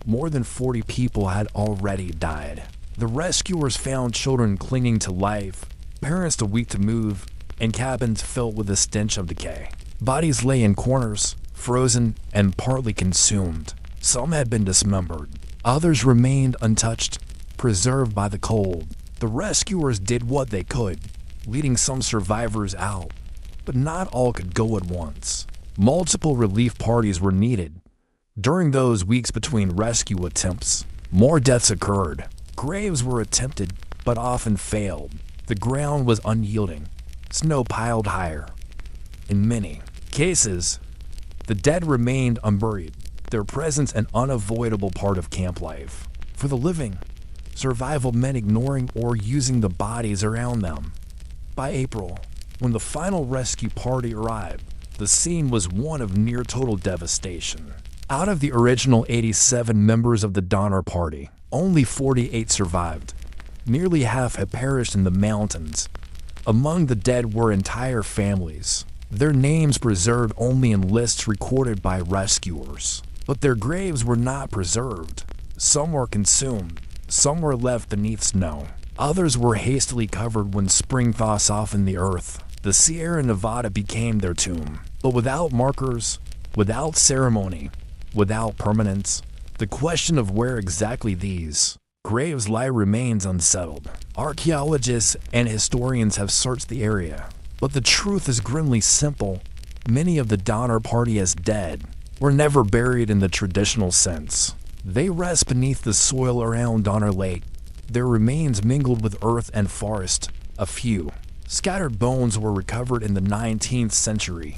more than 40 people had already died. The rescuers found children clinging to life, parents too weak to move, and cabins filled with the stench of decay. Bodies lay in corners, frozen and partly consumed. Some had been dismembered. Others remained untouched, preserved by the cold. The rescuers did what they could, leading some survivors out, but not all could go at once. Multiple relief parties were needed. During those weeks between rescue attempts, more deaths occurred. Graves were attempted, but often failed. The ground was unyielding. Snow piled higher. In many cases, the dead remained unburied, their presence an unavoidable part of camp life. For the living, survival meant ignoring or using the bodies around them. By April, when the final rescue party arrived, the scene was one of near total devastation. Out of the original 87 members of the Donner Party, only 48 survived. Nearly half had perished in the mountains. Among the dead were entire families, their names preserved only in lists recorded by rescuers. But their graves were not preserved. Some were consumed, some were left beneath snow. Others were hastily covered when spring thaw softened the earth. The Sierra Nevada became their tomb. But without markers, without ceremony, without permanence, the question of where exactly these graves lie remains unsettled. Archaeologists and historians have searched the area, but the truth is grimly simple. Many of the Donner Party as dead were never buried in the traditional sense. They rest beneath the soil around Donner Lake. Their remains mingled with earth and forest. A few scattered bones were recovered in the 19th century,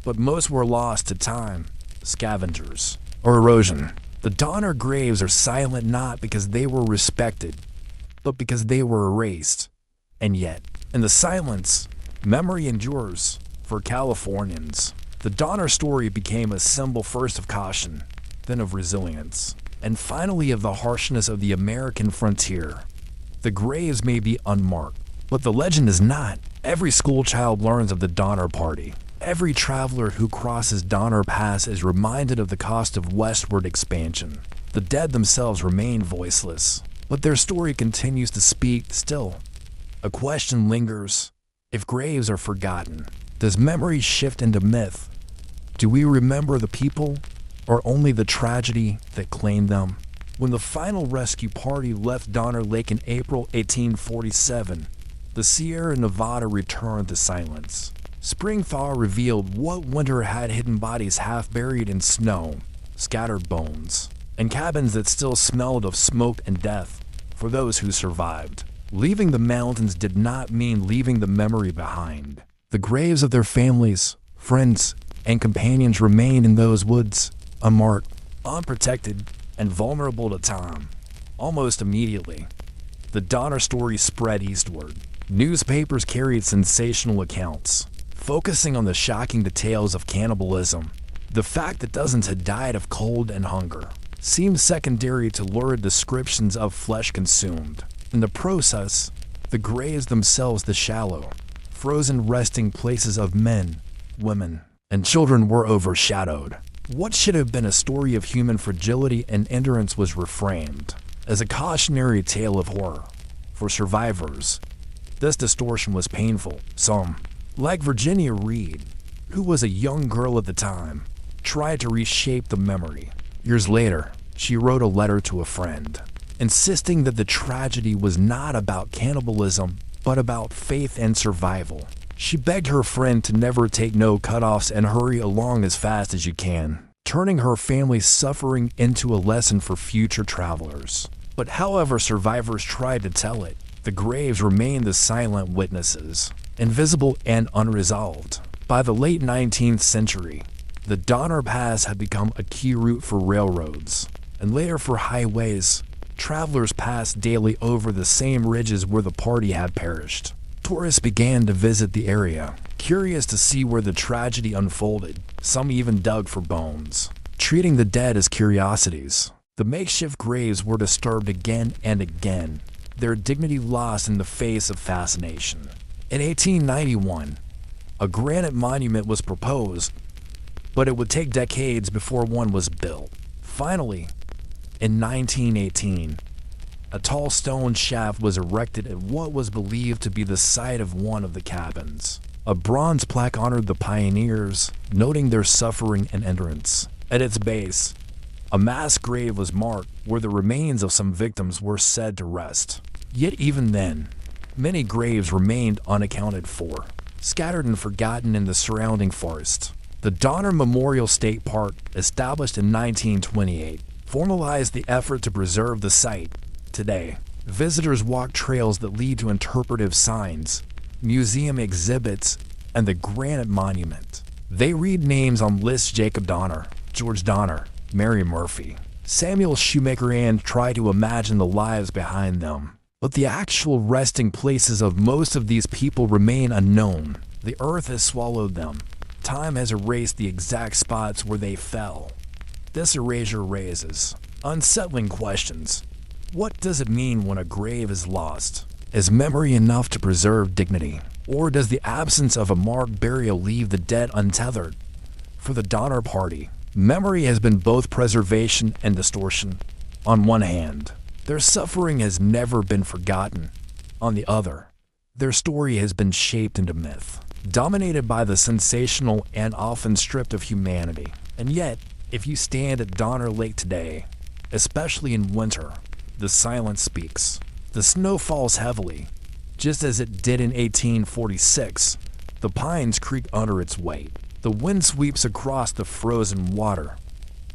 but most were lost to time, scavengers, or erosion. The Donner graves are silent not because they were respected, but because they were erased. And yet, in the silence, memory endures. For Californians, the Donner story became a symbol first of caution, then of resilience, and finally of the harshness of the American frontier. The graves may be unmarked, but the legend is not. Every schoolchild learns of the Donner Party. Every traveler who crosses Donner Pass is reminded of the cost of westward expansion. The dead themselves remain voiceless, but their story continues to speak still. A question lingers. If graves are forgotten, does memory shift into myth? Do we remember the people, or only the tragedy that claimed them? When the final rescue party left Donner Lake in April 1847, the Sierra Nevada returned to silence. Spring thaw revealed what winter had hidden bodies half buried in snow, scattered bones, and cabins that still smelled of smoke and death for those who survived. Leaving the mountains did not mean leaving the memory behind. The graves of their families, friends, and companions remained in those woods, unmarked, unprotected, and vulnerable to time. Almost immediately, the Donner story spread eastward. Newspapers carried sensational accounts, focusing on the shocking details of cannibalism. The fact that dozens had died of cold and hunger seemed secondary to lurid descriptions of flesh consumed. In the process, the graves themselves, the shallow, frozen resting places of men, women, and children were overshadowed. What should have been a story of human fragility and endurance was reframed as a cautionary tale of horror. For survivors, this distortion was painful. Some, like Virginia Reed, who was a young girl at the time, tried to reshape the memory. Years later, she wrote a letter to a friend, insisting that the tragedy was not about cannibalism, but about faith and survival. She begged her friend to never take no cutoffs and hurry along as fast as you can, turning her family's suffering into a lesson for future travelers. But however survivors tried to tell it, the graves remained the silent witnesses, invisible and unresolved. By the late 19th century, the Donner Pass had become a key route for railroads, and later for highways. Travelers passed daily over the same ridges where the party had perished. Tourists began to visit the area, curious to see where the tragedy unfolded. Some even dug for bones, treating the dead as curiosities. The makeshift graves were disturbed again and again, their dignity lost in the face of fascination. In 1891, a granite monument was proposed, but it would take decades before one was built. Finally, in 1918, a tall stone shaft was erected at what was believed to be the site of one of the cabins. A bronze plaque honored the pioneers, noting their suffering and endurance. At its base, a mass grave was marked where the remains of some victims were said to rest. Yet even then, many graves remained unaccounted for, scattered and forgotten in the surrounding forest. The Donner Memorial State Park, established in 1928, formalized the effort to preserve the site. Today, visitors walk trails that lead to interpretive signs, museum exhibits, and the granite monument. They read names on lists: Jacob Donner, George Donner, Mary Murphy, Samuel Shoemaker, and try to imagine the lives behind them. But the actual resting places of most of these people remain unknown. The earth has swallowed them. Time has erased the exact spots where they fell. This erasure raises unsettling questions. What does it mean when a grave is lost? Is memory enough to preserve dignity? Or does the absence of a marked burial leave the dead untethered? For the Donner Party, memory has been both preservation and distortion. On one hand, their suffering has never been forgotten. On the other, their story has been shaped into myth, dominated by the sensational and often stripped of humanity. And yet, if you stand at Donner Lake today, especially in winter, the silence speaks. The snow falls heavily, just as it did in 1846. The pines creak under its weight. The wind sweeps across the frozen water.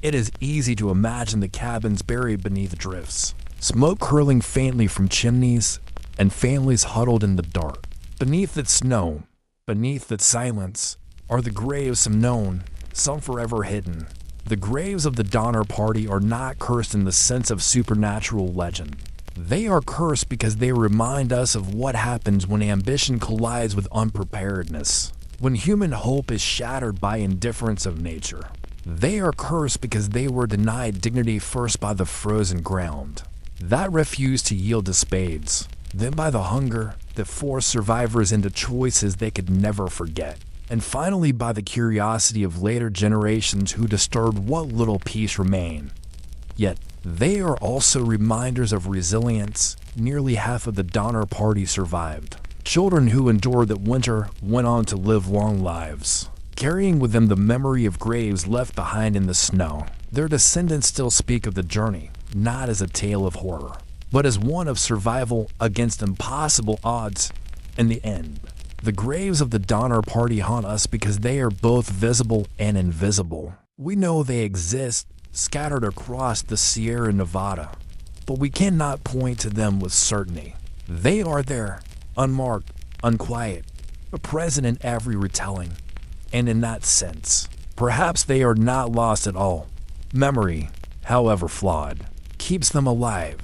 It is easy to imagine the cabins buried beneath drifts, smoke curling faintly from chimneys, and families huddled in the dark. Beneath that snow, beneath that silence, are the graves, some known, some forever hidden. The graves of the Donner Party are not cursed in the sense of supernatural legend. They are cursed because they remind us of what happens when ambition collides with unpreparedness, when human hope is shattered by indifference of nature. They are cursed because they were denied dignity first by the frozen ground that refused to yield to spades, then by the hunger that forced survivors into choices they could never forget, and finally by the curiosity of later generations who disturbed what little peace remained. Yet, they are also reminders of resilience. Nearly half of the Donner Party survived. Children who endured that winter went on to live long lives, carrying with them the memory of graves left behind in the snow. Their descendants still speak of the journey, not as a tale of horror, but as one of survival against impossible odds. In the end, the graves of the Donner Party haunt us because they are both visible and invisible. We know they exist, scattered across the Sierra Nevada, but we cannot point to them with certainty. They are there, unmarked, unquiet, but present in every retelling. And in that sense, perhaps they are not lost at all. Memory, however flawed, keeps them alive.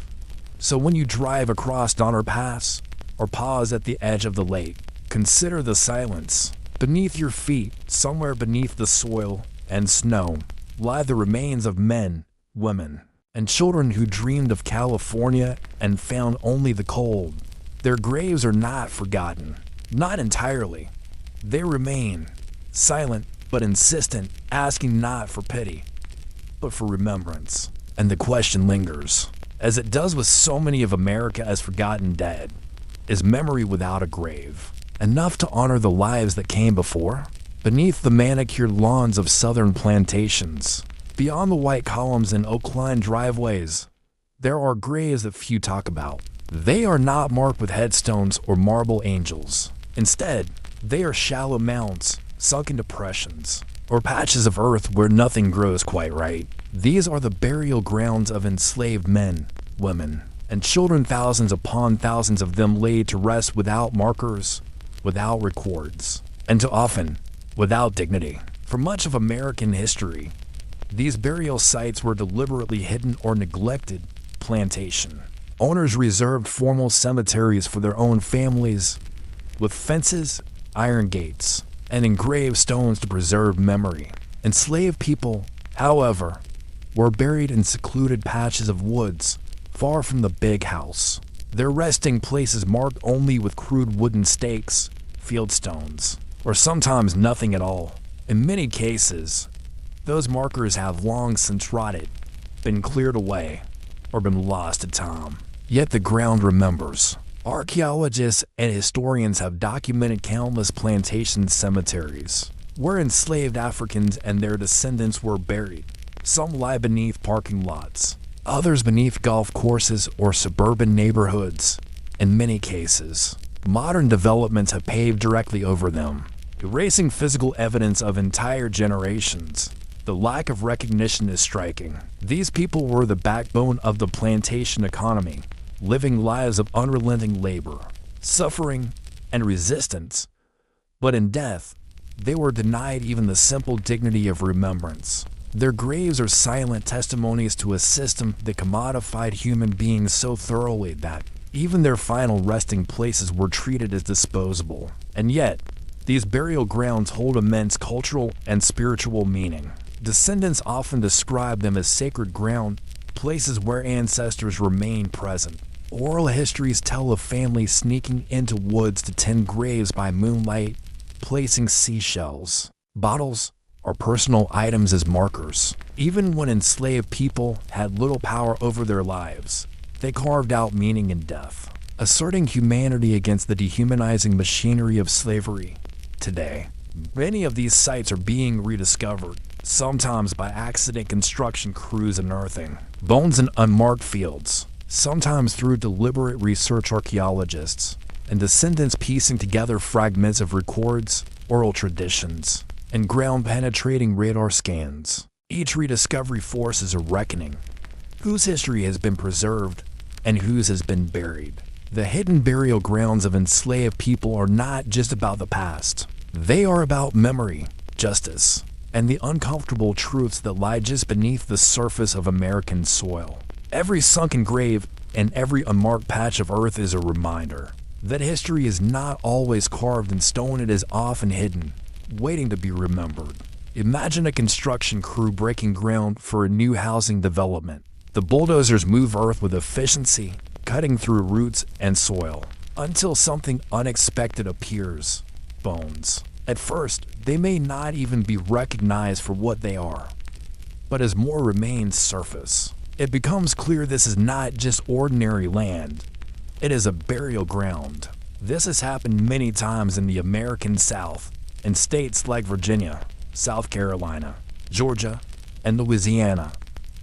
So when you drive across Donner Pass or pause at the edge of the lake, consider the silence. Beneath your feet, somewhere beneath the soil and snow, lie the remains of men, women, and children who dreamed of California and found only the cold. Their graves are not forgotten, not entirely. They remain, silent but insistent, asking not for pity, but for remembrance. And the question lingers, as it does with so many of America's forgotten dead. Is memory without a grave enough to honor the lives that came before? Beneath the manicured lawns of southern plantations, beyond the white columns and oak-lined driveways, there are graves that few talk about. They are not marked with headstones or marble angels. Instead, they are shallow mounds, sunken depressions, or patches of earth where nothing grows quite right. These are the burial grounds of enslaved men, women, and children, thousands upon thousands of them laid to rest without markers, without records, and too often, without dignity. For much of American history, these burial sites were deliberately hidden or neglected. Plantation owners reserved formal cemeteries for their own families, with fences, iron gates, and engraved stones to preserve memory. Enslaved people, however, were buried in secluded patches of woods, far from the big house. Their resting places marked only with crude wooden stakes, field stones, or sometimes nothing at all. In many cases, those markers have long since rotted, been cleared away, or been lost to time. Yet the ground remembers. Archaeologists and historians have documented countless plantation cemeteries where enslaved Africans and their descendants were buried. Some lie beneath parking lots, others beneath golf courses or suburban neighborhoods. In many cases, modern developments have paved directly over them, erasing physical evidence of entire generations. The lack of recognition is striking. These people were the backbone of the plantation economy, living lives of unrelenting labor, suffering, and resistance. But in death, they were denied even the simple dignity of remembrance. Their graves are silent testimonies to a system that commodified human beings so thoroughly that even their final resting places were treated as disposable. And yet, these burial grounds hold immense cultural and spiritual meaning. Descendants often describe them as sacred ground, places where ancestors remain present. Oral histories tell of families sneaking into woods to tend graves by moonlight, placing seashells, bottles, or personal items as markers. Even when enslaved people had little power over their lives, they carved out meaning in death, asserting humanity against the dehumanizing machinery of slavery. Today, many of these sites are being rediscovered, sometimes by accident construction crews unearthing bones in unmarked fields, sometimes through deliberate research archaeologists, and descendants piecing together fragments of records, oral traditions, and ground-penetrating radar scans. Each rediscovery forces a reckoning. Whose history has been preserved and whose has been buried? The hidden burial grounds of enslaved people are not just about the past. They are about memory, justice, and the uncomfortable truths that lie just beneath the surface of American soil. Every sunken grave and every unmarked patch of earth is a reminder that history is not always carved in stone. It is often hidden, waiting to be remembered. Imagine a construction crew breaking ground for a new housing development. The bulldozers move earth with efficiency, cutting through roots and soil, until something unexpected appears: bones. At first, they may not even be recognized for what they are. But as more remains surface, it becomes clear this is not just ordinary land. It is a burial ground. This has happened many times in the American South, in states like Virginia, South Carolina, Georgia, and Louisiana.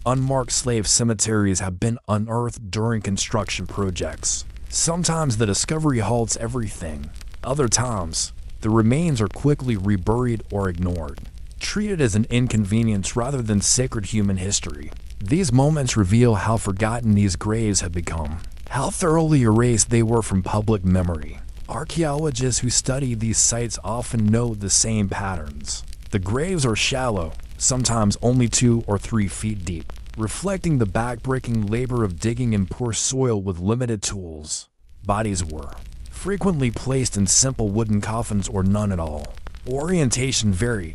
Unmarked slave cemeteries have been unearthed during construction projects. Sometimes the discovery halts everything. Other times, the remains are quickly reburied or ignored, treated as an inconvenience rather than sacred human history. These moments reveal how forgotten these graves have become, how thoroughly erased they were from public memory. Archaeologists who study these sites often note the same patterns. The graves are shallow, sometimes only 2 or 3 feet deep, reflecting the backbreaking labor of digging in poor soil with limited tools. Bodies were frequently placed in simple wooden coffins or none at all. Orientation varied,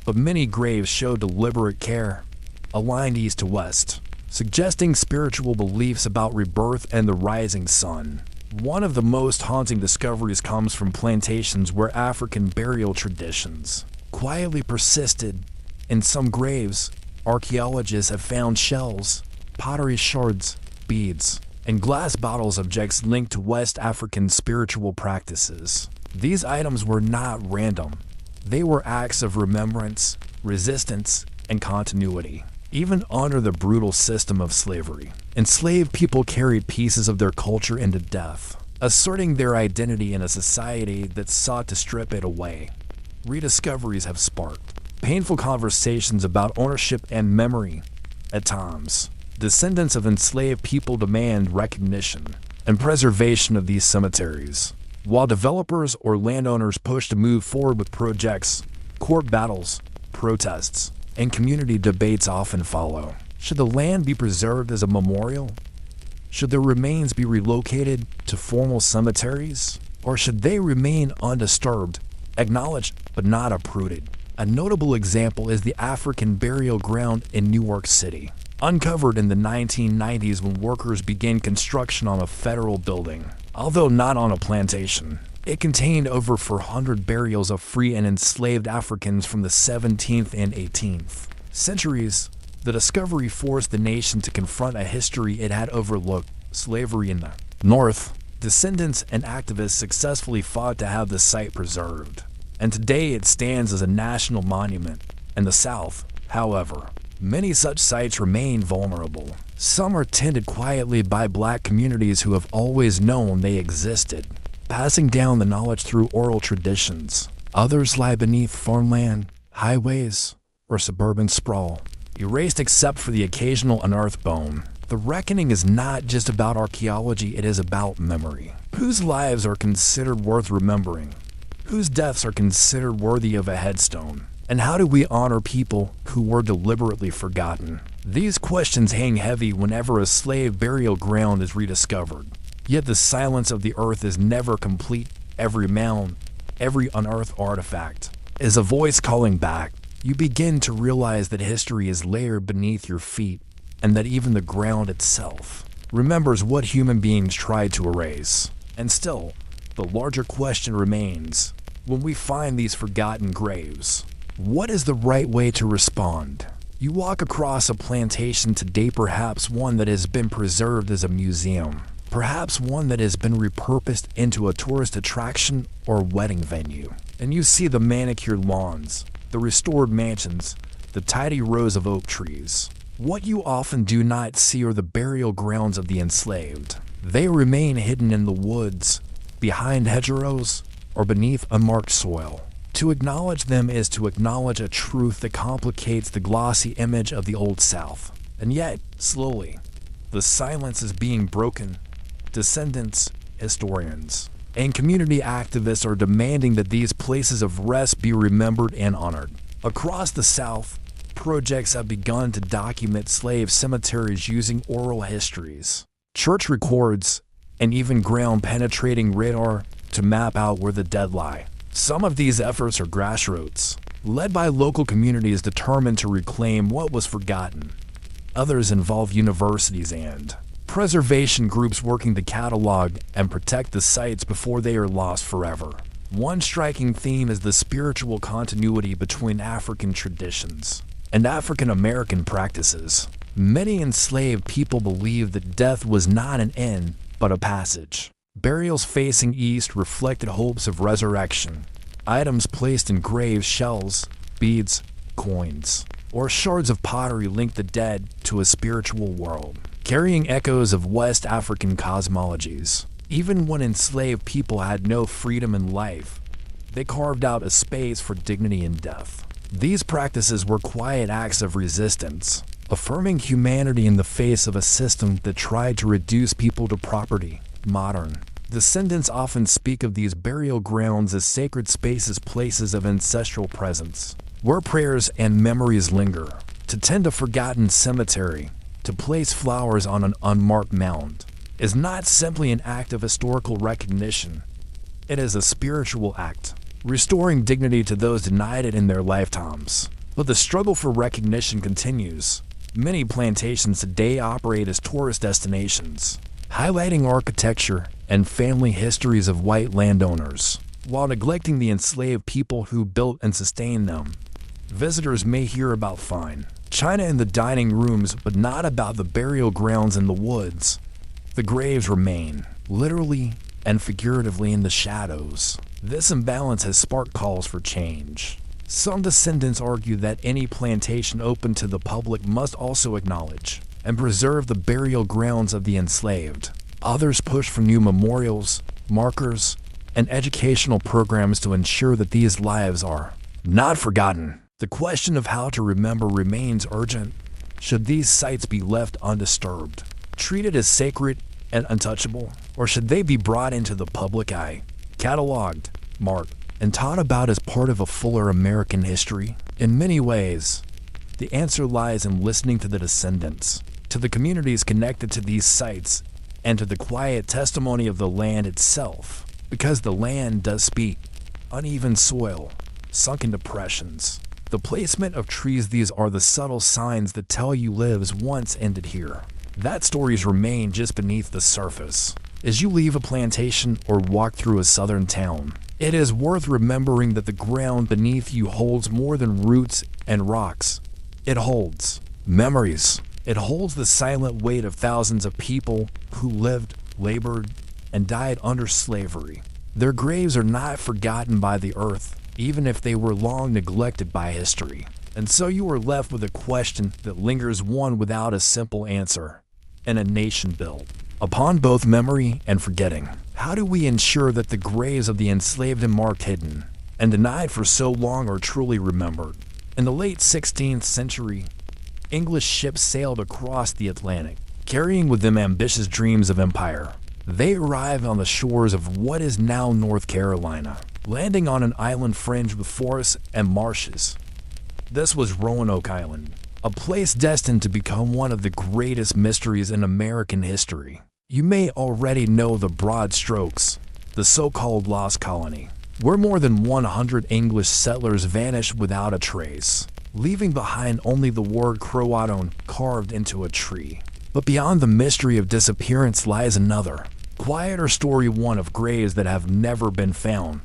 but many graves show deliberate care, aligned east to west, suggesting spiritual beliefs about rebirth and the rising sun. One of the most haunting discoveries comes from plantations where African burial traditions quietly persisted. In some graves, archaeologists have found shells, pottery shards, beads, and glass bottles, objects linked to West African spiritual practices. These items were not random. They were acts of remembrance, resistance, and continuity. Even under the brutal system of slavery, enslaved people carried pieces of their culture into death, asserting their identity in a society that sought to strip it away. Rediscoveries have sparked painful conversations about ownership and memory. At times, descendants of enslaved people demand recognition and preservation of these cemeteries, while developers or landowners push to move forward with projects. Court battles, protests, and community debates often follow. Should the land be preserved as a memorial? Should their remains be relocated to formal cemeteries? Or should they remain undisturbed, acknowledged but not uprooted? A notable example is the African burial ground in New York City, uncovered in the 1990s when workers began construction on a federal building. Although not on a plantation, it contained over 400 burials of free and enslaved Africans from the 17th and 18th centuries. The discovery forced the nation to confront a history it had overlooked: slavery in the North. Descendants and activists successfully fought to have the site preserved, and today it stands as a national monument. In the South, however, many such sites remain vulnerable. Some are tended quietly by Black communities who have always known they existed, passing down the knowledge through oral traditions. Others lie beneath farmland, highways, or suburban sprawl, erased except for the occasional unearthed bone. The reckoning is not just about archaeology, it is about memory. Whose lives are considered worth remembering? Whose deaths are considered worthy of a headstone? And how do we honor people who were deliberately forgotten? These questions hang heavy whenever a slave burial ground is rediscovered. Yet the silence of the earth is never complete. Every mound, every unearthed artifact, is a voice calling back, you begin to realize that history is layered beneath your feet and that even the ground itself remembers what human beings tried to erase. And still, the larger question remains, when we find these forgotten graves, what is the right way to respond? You walk across a plantation today, perhaps one that has been preserved as a museum, perhaps one that has been repurposed into a tourist attraction or wedding venue, and you see the manicured lawns, the restored mansions, the tidy rows of oak trees. What you often do not see are the burial grounds of the enslaved. They remain hidden in the woods, behind hedgerows, or beneath unmarked soil. To acknowledge them is to acknowledge a truth that complicates the glossy image of the Old South. And yet, slowly, the silence is being broken. Descendants, historians, and community activists are demanding that these places of rest be remembered and honored. Across the South, projects have begun to document slave cemeteries using oral histories, church records, and even ground-penetrating radar to map out where the dead lie. Some of these efforts are grassroots, led by local communities determined to reclaim what was forgotten. Others involve universities and preservation groups working to catalog and protect the sites before they are lost forever. One striking theme is the spiritual continuity between African traditions and African American practices. Many enslaved people believed that death was not an end, but a passage. Burials facing east reflected hopes of resurrection. Items placed in graves, shells, beads, coins, or shards of pottery linked the dead to a spiritual world, carrying echoes of West African cosmologies. Even when enslaved people had no freedom in life, they carved out a space for dignity in death. These practices were quiet acts of resistance, affirming humanity in the face of a system that tried to reduce people to property. Modern descendants often speak of these burial grounds as sacred spaces, places of ancestral presence, where prayers and memories linger. To tend a forgotten cemetery, to place flowers on an unmarked mound, is not simply an act of historical recognition. It is a spiritual act, restoring dignity to those denied it in their lifetimes. But the struggle for recognition continues. Many plantations today operate as tourist destinations, highlighting architecture and family histories of white landowners, while neglecting the enslaved people who built and sustained them. Visitors may hear about fine china in the dining rooms, but not about the burial grounds in the woods. The graves remain, literally and figuratively, in the shadows. This imbalance has sparked calls for change. Some descendants argue that any plantation open to the public must also acknowledge and preserve the burial grounds of the enslaved. Others push for new memorials, markers, and educational programs to ensure that these lives are not forgotten. The question of how to remember remains urgent. Should these sites be left undisturbed, treated as sacred and untouchable, or should they be brought into the public eye, cataloged, marked, and taught about as part of a fuller American history? In many ways, the answer lies in listening to the descendants, to the communities connected to these sites, and to the quiet testimony of the land itself. Because the land does speak. Uneven soil, sunken depressions, the placement of trees, these are the subtle signs that tell you lives once ended here. That stories remain just beneath the surface. As you leave a plantation or walk through a southern town, it is worth remembering that the ground beneath you holds more than roots and rocks. It holds memories. It holds the silent weight of thousands of people who lived, labored, and died under slavery. Their graves are not forgotten by the earth, even if they were long neglected by history. And so you are left with a question that lingers, one without a simple answer, and a nation built upon both memory and forgetting. How do we ensure that the graves of the enslaved and marked, hidden, and denied for so long are truly remembered? In the late 16th century, English ships sailed across the Atlantic, carrying with them ambitious dreams of empire. They arrived on the shores of what is now North Carolina, landing on an island fringed with forests and marshes. This was Roanoke Island, a place destined to become one of the greatest mysteries in American history. You may already know the broad strokes, the so-called Lost Colony. where more than 100 English settlers vanished without a trace, leaving behind only the word Croatoan carved into a tree. But beyond the mystery of disappearance lies another, quieter story, one of graves that have never been found.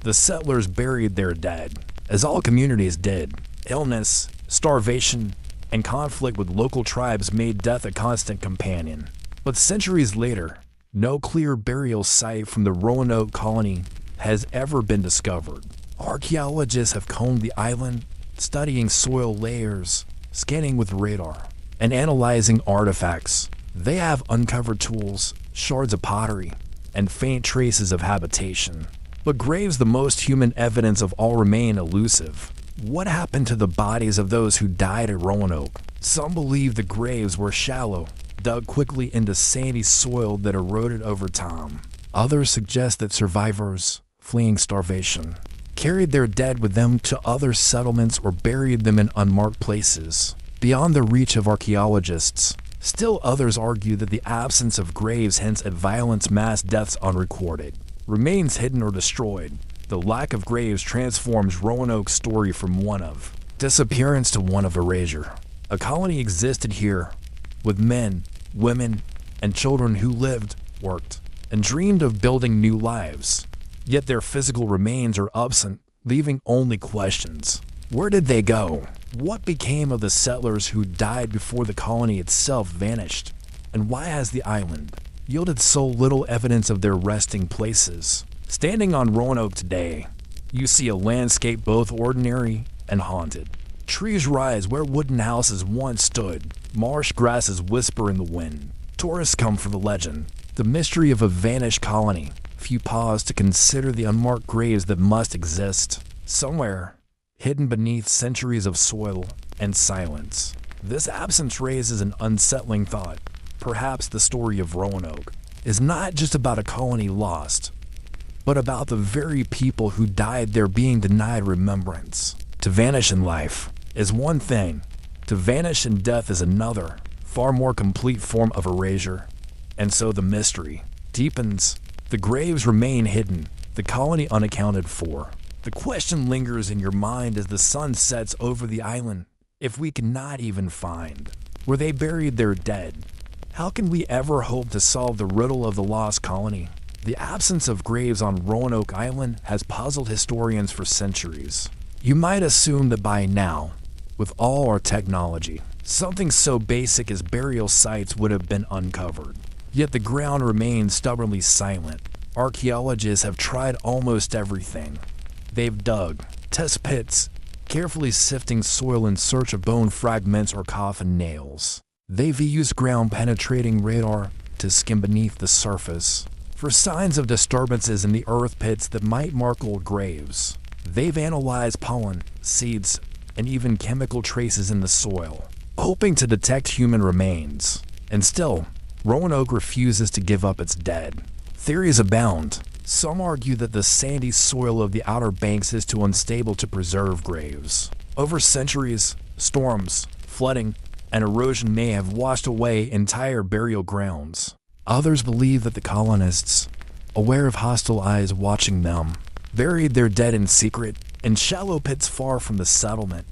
The settlers buried their dead, as all communities did. Illness, starvation, and conflict with local tribes made death a constant companion. But centuries later, no clear burial site from the Roanoke colony has ever been discovered. Archaeologists have combed the island, studying soil layers, scanning with radar, and analyzing artifacts. They have uncovered tools, shards of pottery, and faint traces of habitation. But graves, the most human evidence of all, remain elusive. What happened to the bodies of those who died at Roanoke? Some believe the graves were shallow, dug quickly into sandy soil that eroded over time. Others suggest that survivors, fleeing starvation, carried their dead with them to other settlements or buried them in unmarked places, beyond the reach of archaeologists. Still others argue that the absence of graves hints at violent mass deaths unrecorded, remains hidden or destroyed. The lack of graves transforms Roanoke's story from one of disappearance to one of erasure. A colony existed here, with men, women, and children who lived, worked, and dreamed of building new lives. Yet their physical remains are absent, leaving only questions. Where did they go? What became of the settlers who died before the colony itself vanished? And why has the island yielded so little evidence of their resting places? Standing on Roanoke today, you see a landscape both ordinary and haunted. Trees rise where wooden houses once stood. Marsh grasses whisper in the wind. Tourists come for the legend, the mystery of a vanished colony. Few pause to consider the unmarked graves that must exist somewhere, hidden beneath centuries of soil and silence. This absence raises an unsettling thought. Perhaps the story of Roanoke is not just about a colony lost, but about the very people who died there being denied remembrance. To vanish in life is one thing. To vanish in death is another, far more complete form of erasure. And so the mystery deepens. The graves remain hidden, the colony unaccounted for. The question lingers in your mind as the sun sets over the island. If we cannot even find where they buried their dead, how can we ever hope to solve the riddle of the lost colony? The absence of graves on Roanoke Island has puzzled historians for centuries. You might assume that by now, with all our technology, something so basic as burial sites would have been uncovered. Yet the ground remains stubbornly silent. Archaeologists have tried almost everything. They've dug test pits, carefully sifting soil in search of bone fragments or coffin nails. They've used ground-penetrating radar to skim beneath the surface for signs of disturbances in the earth pits that might mark old graves. They've analyzed pollen, seeds, and even chemical traces in the soil, hoping to detect human remains. And still, Roanoke refuses to give up its dead. Theories abound. Some argue that the sandy soil of the Outer Banks is too unstable to preserve graves. Over centuries, storms, flooding, and erosion may have washed away entire burial grounds. Others believe that the colonists, aware of hostile eyes watching them, buried their dead in secret in shallow pits far from the settlement.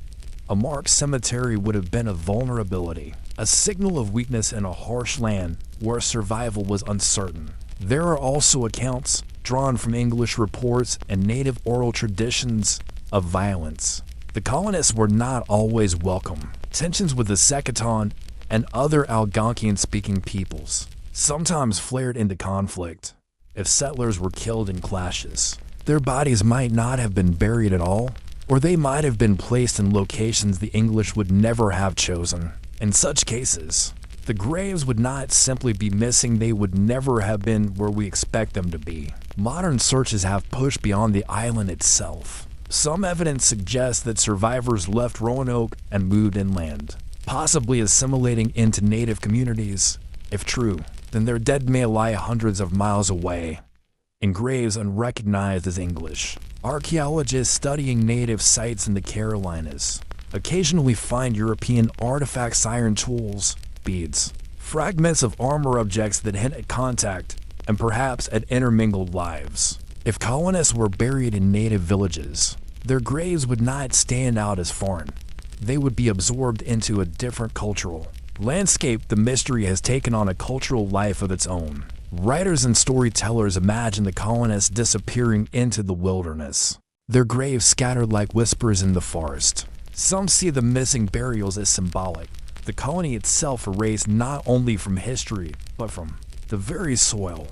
A marked cemetery would have been a vulnerability, a signal of weakness in a harsh land where survival was uncertain. There are also accounts drawn from English reports and native oral traditions of violence. The colonists were not always welcome. Tensions with the Secaucus and other Algonquian-speaking peoples sometimes flared into conflict. If settlers were killed in clashes, their bodies might not have been buried at all, or they might have been placed in locations the English would never have chosen. In such cases, the graves would not simply be missing, they would never have been where we expect them to be. Modern searches have pushed beyond the island itself. Some evidence suggests that survivors left Roanoke and moved inland, possibly assimilating into native communities. If true, then their dead may lie hundreds of miles away, in graves unrecognized as English. Archaeologists studying native sites in the Carolinas occasionally find European artifacts, iron tools, beads, fragments of armor, objects that hint at contact and perhaps at intermingled lives. If colonists were buried in native villages, their graves would not stand out as foreign. They would be absorbed into a different cultural landscape. The mystery has taken on a cultural life of its own. Writers and storytellers imagine the colonists disappearing into the wilderness, their graves scattered like whispers in the forest. Some see the missing burials as symbolic, the colony itself erased not only from history, but from the very soil.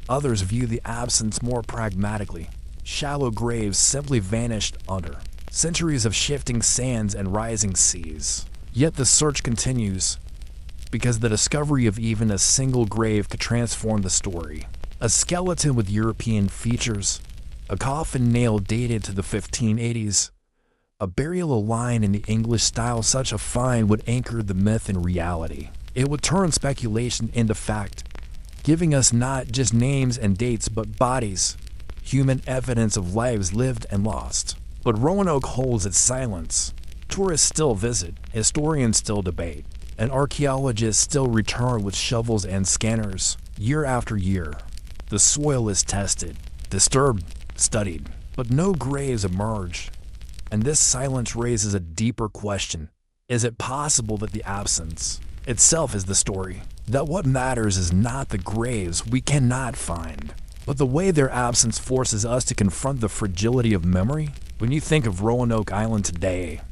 Others view the absence more pragmatically. Shallow graves simply vanished under centuries of shifting sands and rising seas. Yet the search continues, because the discovery of even a single grave could transform the story. A skeleton with European features, a coffin nail dated to the 1580s, a burial line in the English style. Such a find would anchor the myth in reality. It would turn speculation into fact, giving us not just names and dates but bodies, human evidence of lives lived and lost. But Roanoke holds its silence. Tourists still visit, historians still debate, and archaeologists still return with shovels and scanners. Year after year, the soil is tested, disturbed, studied, but no graves emerge. And this silence raises a deeper question. Is it possible that the absence itself is the story? That what matters is not the graves we cannot find, but the way their absence forces us to confront the fragility of memory? When you think of Roanoke Island today,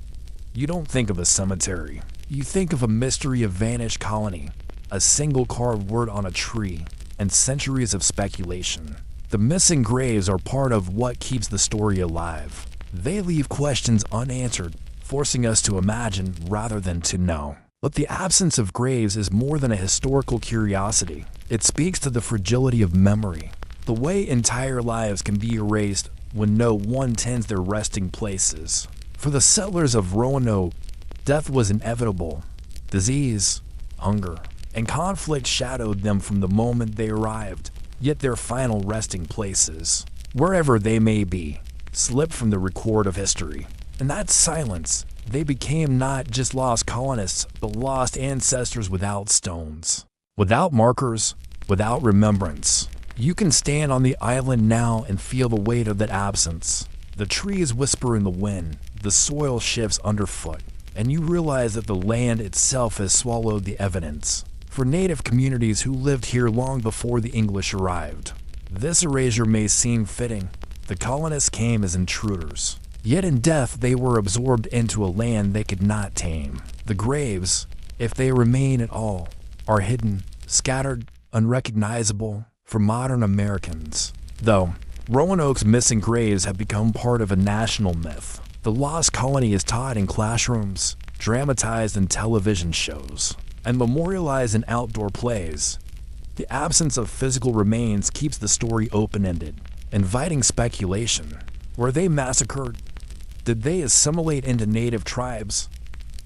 you don't think of a cemetery. You think of a mystery of vanished colony, a single carved word on a tree, and centuries of speculation. The missing graves are part of what keeps the story alive. They leave questions unanswered, forcing us to imagine rather than to know. But the absence of graves is more than a historical curiosity. It speaks to the fragility of memory, the way entire lives can be erased when no one tends their resting places. For the settlers of Roanoke, death was inevitable. Disease, hunger, and conflict shadowed them from the moment they arrived. Yet their final resting places, wherever they may be, slipped from the record of history. In that silence, they became not just lost colonists, but lost ancestors without stones, without markers, without remembrance. You can stand on the island now and feel the weight of that absence. The trees whisper in the wind, the soil shifts underfoot, and you realize that the land itself has swallowed the evidence. For native communities who lived here long before the English arrived, this erasure may seem fitting. The colonists came as intruders, yet in death they were absorbed into a land they could not tame. The graves, if they remain at all, are hidden, scattered, unrecognizable for modern Americans. Though, Roanoke's missing graves have become part of a national myth. The lost colony is taught in classrooms, dramatized in television shows, and memorialized in outdoor plays. The absence of physical remains keeps the story open-ended, inviting speculation. Were they massacred? Did they assimilate into native tribes?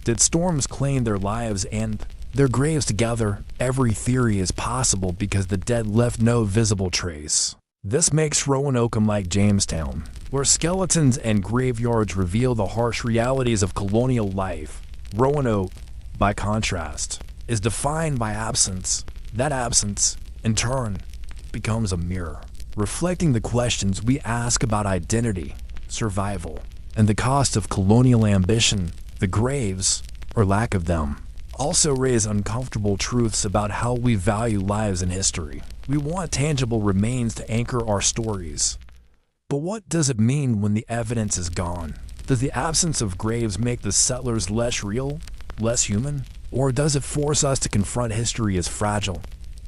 Did storms claim their lives and their graves together? Every theory is possible because the dead left no visible trace. This makes Roanoke unlike Jamestown, where skeletons and graveyards reveal the harsh realities of colonial life. Roanoke, by contrast, is defined by absence. That absence, in turn, becomes a mirror, reflecting the questions we ask about identity, survival, and the cost of colonial ambition. The graves, or lack of them, also raise uncomfortable truths about how we value lives in history. We want tangible remains to anchor our stories. But what does it mean when the evidence is gone? Does the absence of graves make the settlers less real, less human? Or does it force us to confront history as fragile,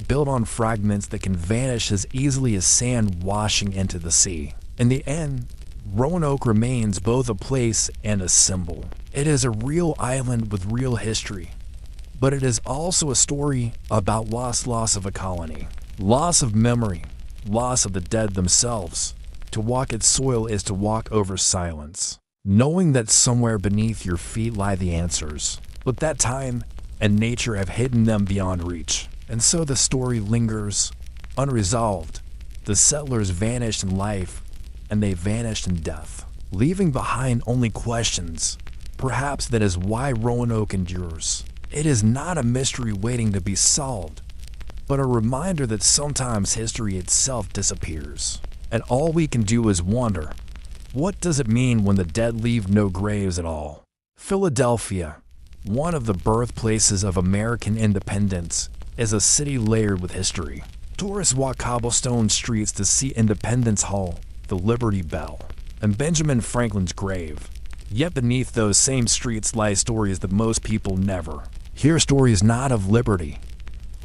built on fragments that can vanish as easily as sand washing into the sea? In the end, Roanoke remains both a place and a symbol. It is a real island with real history, but it is also a story about loss of a colony, loss of memory, loss of the dead themselves. To walk its soil is to walk over silence, knowing that somewhere beneath your feet lie the answers, but that time and nature have hidden them beyond reach. And so the story lingers, unresolved. The settlers vanished in life, and they vanished in death, leaving behind only questions. Perhaps that is why Roanoke endures. It is not a mystery waiting to be solved, but a reminder that sometimes history itself disappears, and all we can do is wonder, what does it mean when the dead leave no graves at all? Philadelphia, one of the birthplaces of American independence, is a city layered with history. Tourists walk cobblestone streets to see Independence Hall, the Liberty Bell, and Benjamin Franklin's grave. Yet beneath those same streets lie stories that most people never hear, stories not of liberty,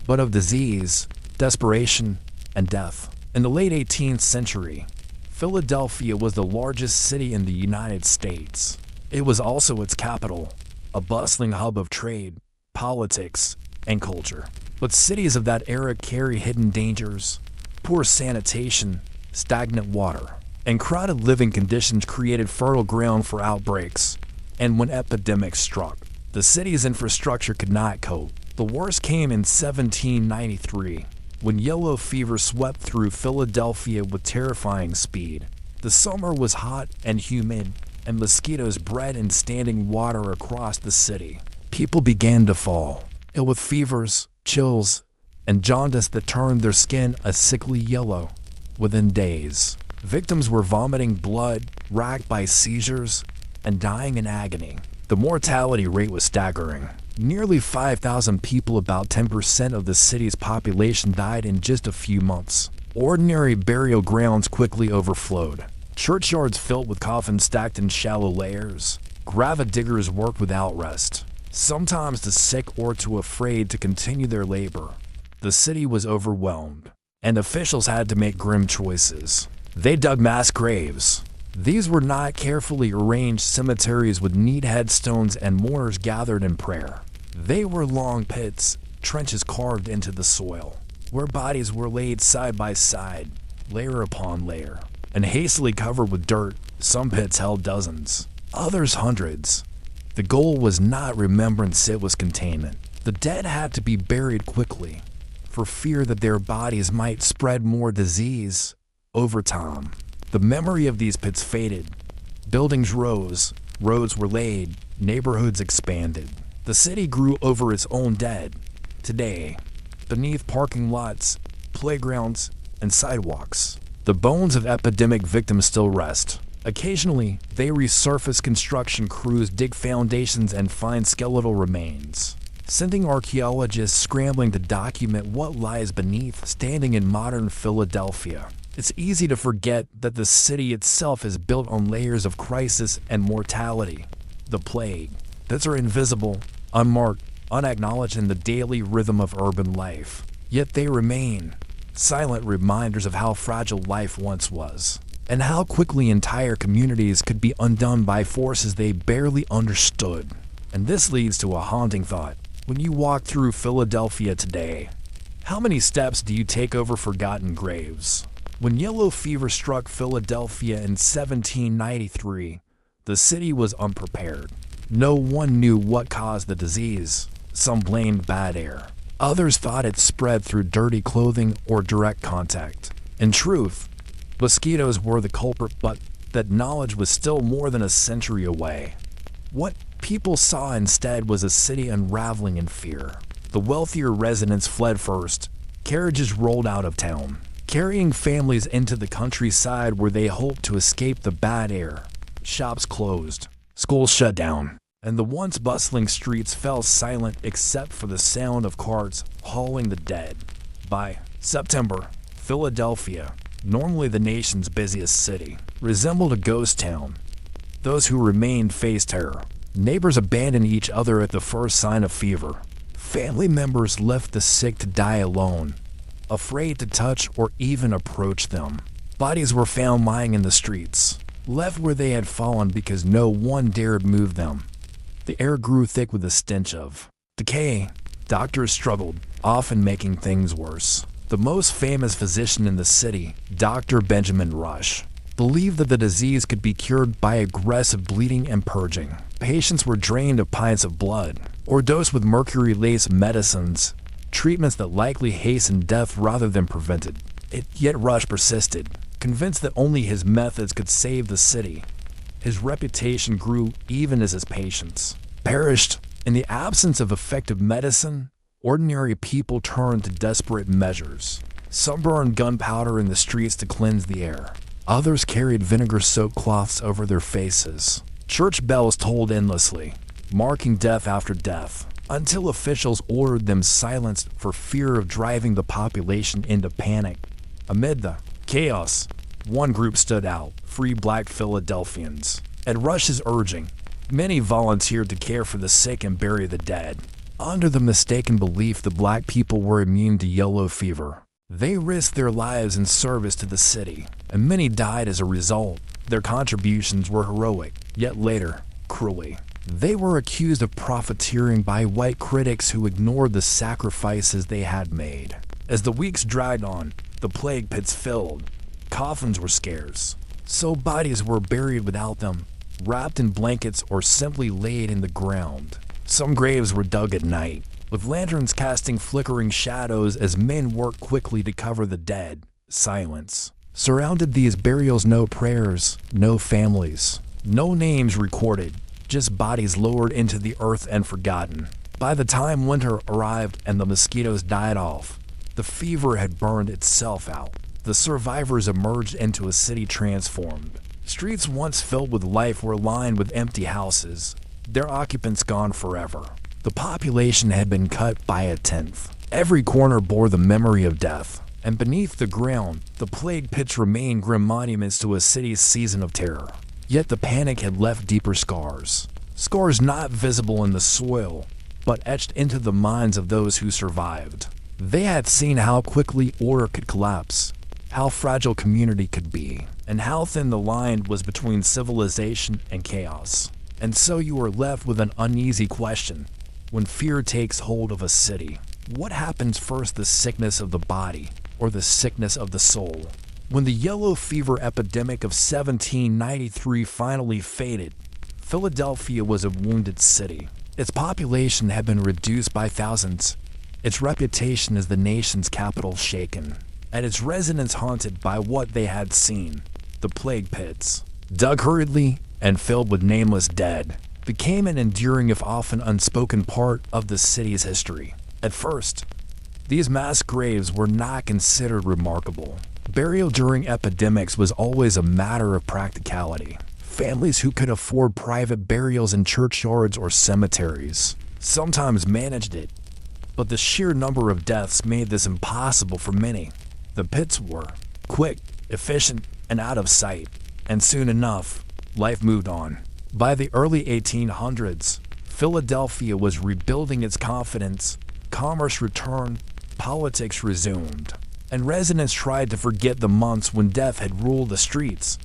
but of disease, desperation, and death. In the late 18th century, Philadelphia was the largest city in the United States. It was also its capital, a bustling hub of trade, politics, and culture. But cities of that era carry hidden dangers. Poor sanitation, stagnant water, and crowded living conditions created fertile ground for outbreaks. And when epidemics struck, the city's infrastructure could not cope. The worst came in 1793, when yellow fever swept through Philadelphia with terrifying speed. The summer was hot and humid, and mosquitoes bred in standing water across the city. People began to fall ill with fevers, chills, and jaundice that turned their skin a sickly yellow. Within days, victims were vomiting blood, racked by seizures, and dying in agony. The mortality rate was staggering. Nearly 5,000 people, about 10% of the city's population, died in just a few months. Ordinary burial grounds quickly overflowed. Churchyards filled with coffins stacked in shallow layers. Gravediggers worked without rest, sometimes too sick or too afraid to continue their labor. The city was overwhelmed, and officials had to make grim choices. They dug mass graves. These were not carefully arranged cemeteries with neat headstones and mourners gathered in prayer. They were long pits, trenches carved into the soil, where bodies were laid side by side, layer upon layer, and hastily covered with dirt. Some pits held dozens, others hundreds. The goal was not remembrance, it was containment. The dead had to be buried quickly, for fear that their bodies might spread more disease. Over time, the memory of these pits faded. Buildings rose, roads were laid, neighborhoods expanded. The city grew over its own dead. Today, beneath parking lots, playgrounds, and sidewalks, the bones of epidemic victims still rest. Occasionally, they resurface. Construction crews dig foundations and find skeletal remains, sending archaeologists scrambling to document what lies beneath. Standing in modern Philadelphia, it's easy to forget that the city itself is built on layers of crisis and mortality. The plague, that are invisible, unmarked, unacknowledged in the daily rhythm of urban life. Yet they remain silent reminders of how fragile life once was, and how quickly entire communities could be undone by forces they barely understood. And this leads to a haunting thought. When you walk through Philadelphia today, how many steps do you take over forgotten graves? When yellow fever struck Philadelphia in 1793, the city was unprepared. No one knew what caused the disease. Some blamed bad air. Others thought it spread through dirty clothing or direct contact. In truth, mosquitoes were the culprit, but that knowledge was still more than a century away. What people saw instead was a city unraveling in fear. The wealthier residents fled first. Carriages rolled out of town, carrying families into the countryside where they hoped to escape the bad air. Shops closed, schools shut down, and the once bustling streets fell silent except for the sound of carts hauling the dead. By September, Philadelphia, normally the nation's busiest city, resembled a ghost town. Those who remained faced terror. Neighbors abandoned each other at the first sign of fever. Family members left the sick to die alone, afraid to touch or even approach them. Bodies were found lying in the streets, left where they had fallen because no one dared move them. The air grew thick with the stench of decay. Doctors struggled, often making things worse. The most famous physician in the city, Dr. Benjamin Rush, believed that the disease could be cured by aggressive bleeding and purging. Patients were drained of pints of blood, or dosed with mercury-laced medicines, treatments that likely hastened death rather than prevented it. Yet Rush persisted, convinced that only his methods could save the city. His reputation grew even as his patients perished. In the absence of effective medicine, ordinary people turned to desperate measures. Some burned gunpowder in the streets to cleanse the air. Others carried vinegar-soaked cloths over their faces. Church bells tolled endlessly, marking death after death, until officials ordered them silenced for fear of driving the population into panic. Amid the chaos, one group stood out: Free Black Philadelphians. At Rush's urging, many volunteered to care for the sick and bury the dead. Under the mistaken belief that black people were immune to yellow fever, they risked their lives in service to the city, and many died as a result. Their contributions were heroic, yet later, cruelly. They were accused of profiteering by white critics who ignored the sacrifices they had made. As the weeks dragged on, the plague pits filled. Coffins were scarce, so bodies were buried without them, wrapped in blankets or simply laid in the ground. Some graves were dug at night, with lanterns casting flickering shadows as men worked quickly to cover the dead. Silence surrounded these burials. No prayers, no families, no names recorded, just bodies lowered into the earth and forgotten. By the time winter arrived and the mosquitoes died off, the fever had burned itself out. The survivors emerged into a city transformed. Streets once filled with life were lined with empty houses, their occupants gone forever. The population had been cut by a tenth. Every corner bore the memory of death, and beneath the ground, the plague pits remained grim monuments to a city's season of terror. Yet the panic had left deeper scars. Scars not visible in the soil, but etched into the minds of those who survived. They had seen how quickly order could collapse, how fragile community could be, and how thin the line was between civilization and chaos. And so you are left with an uneasy question. When fear takes hold of a city, what happens first, the sickness of the body or the sickness of the soul? When the yellow fever epidemic of 1793 finally faded, Philadelphia was a wounded city. Its population had been reduced by thousands, its reputation as the nation's capital shaken, and its residents haunted by what they had seen. The plague pits, dug hurriedly and filled with nameless dead, became an enduring if often unspoken part of the city's history. At first, these mass graves were not considered remarkable. Burial during epidemics was always a matter of practicality. Families who could afford private burials in churchyards or cemeteries sometimes managed it, but the sheer number of deaths made this impossible for many. The pits were quick, efficient, and out of sight, and soon enough, life moved on. By the early 1800s, Philadelphia was rebuilding its confidence, commerce returned, politics resumed, and residents tried to forget the months when death had ruled the streets.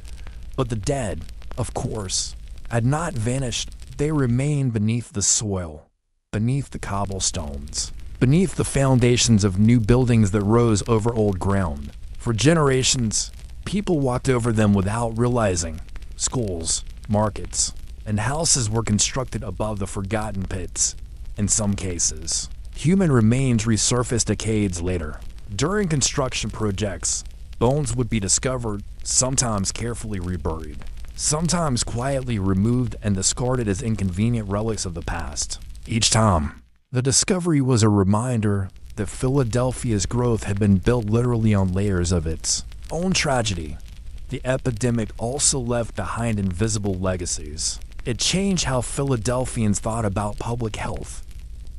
But the dead, of course, had not vanished. They remained beneath the soil, beneath the cobblestones, beneath the foundations of new buildings that rose over old ground. For generations, people walked over them without realizing. Schools, markets, and houses were constructed above the forgotten pits. In some cases, human remains resurfaced decades later. During construction projects, bones would be discovered, sometimes carefully reburied, sometimes quietly removed and discarded as inconvenient relics of the past. Each time, the discovery was a reminder that Philadelphia's growth had been built literally on layers of its own tragedy. The epidemic also left behind invisible legacies. It changed how Philadelphians thought about public health.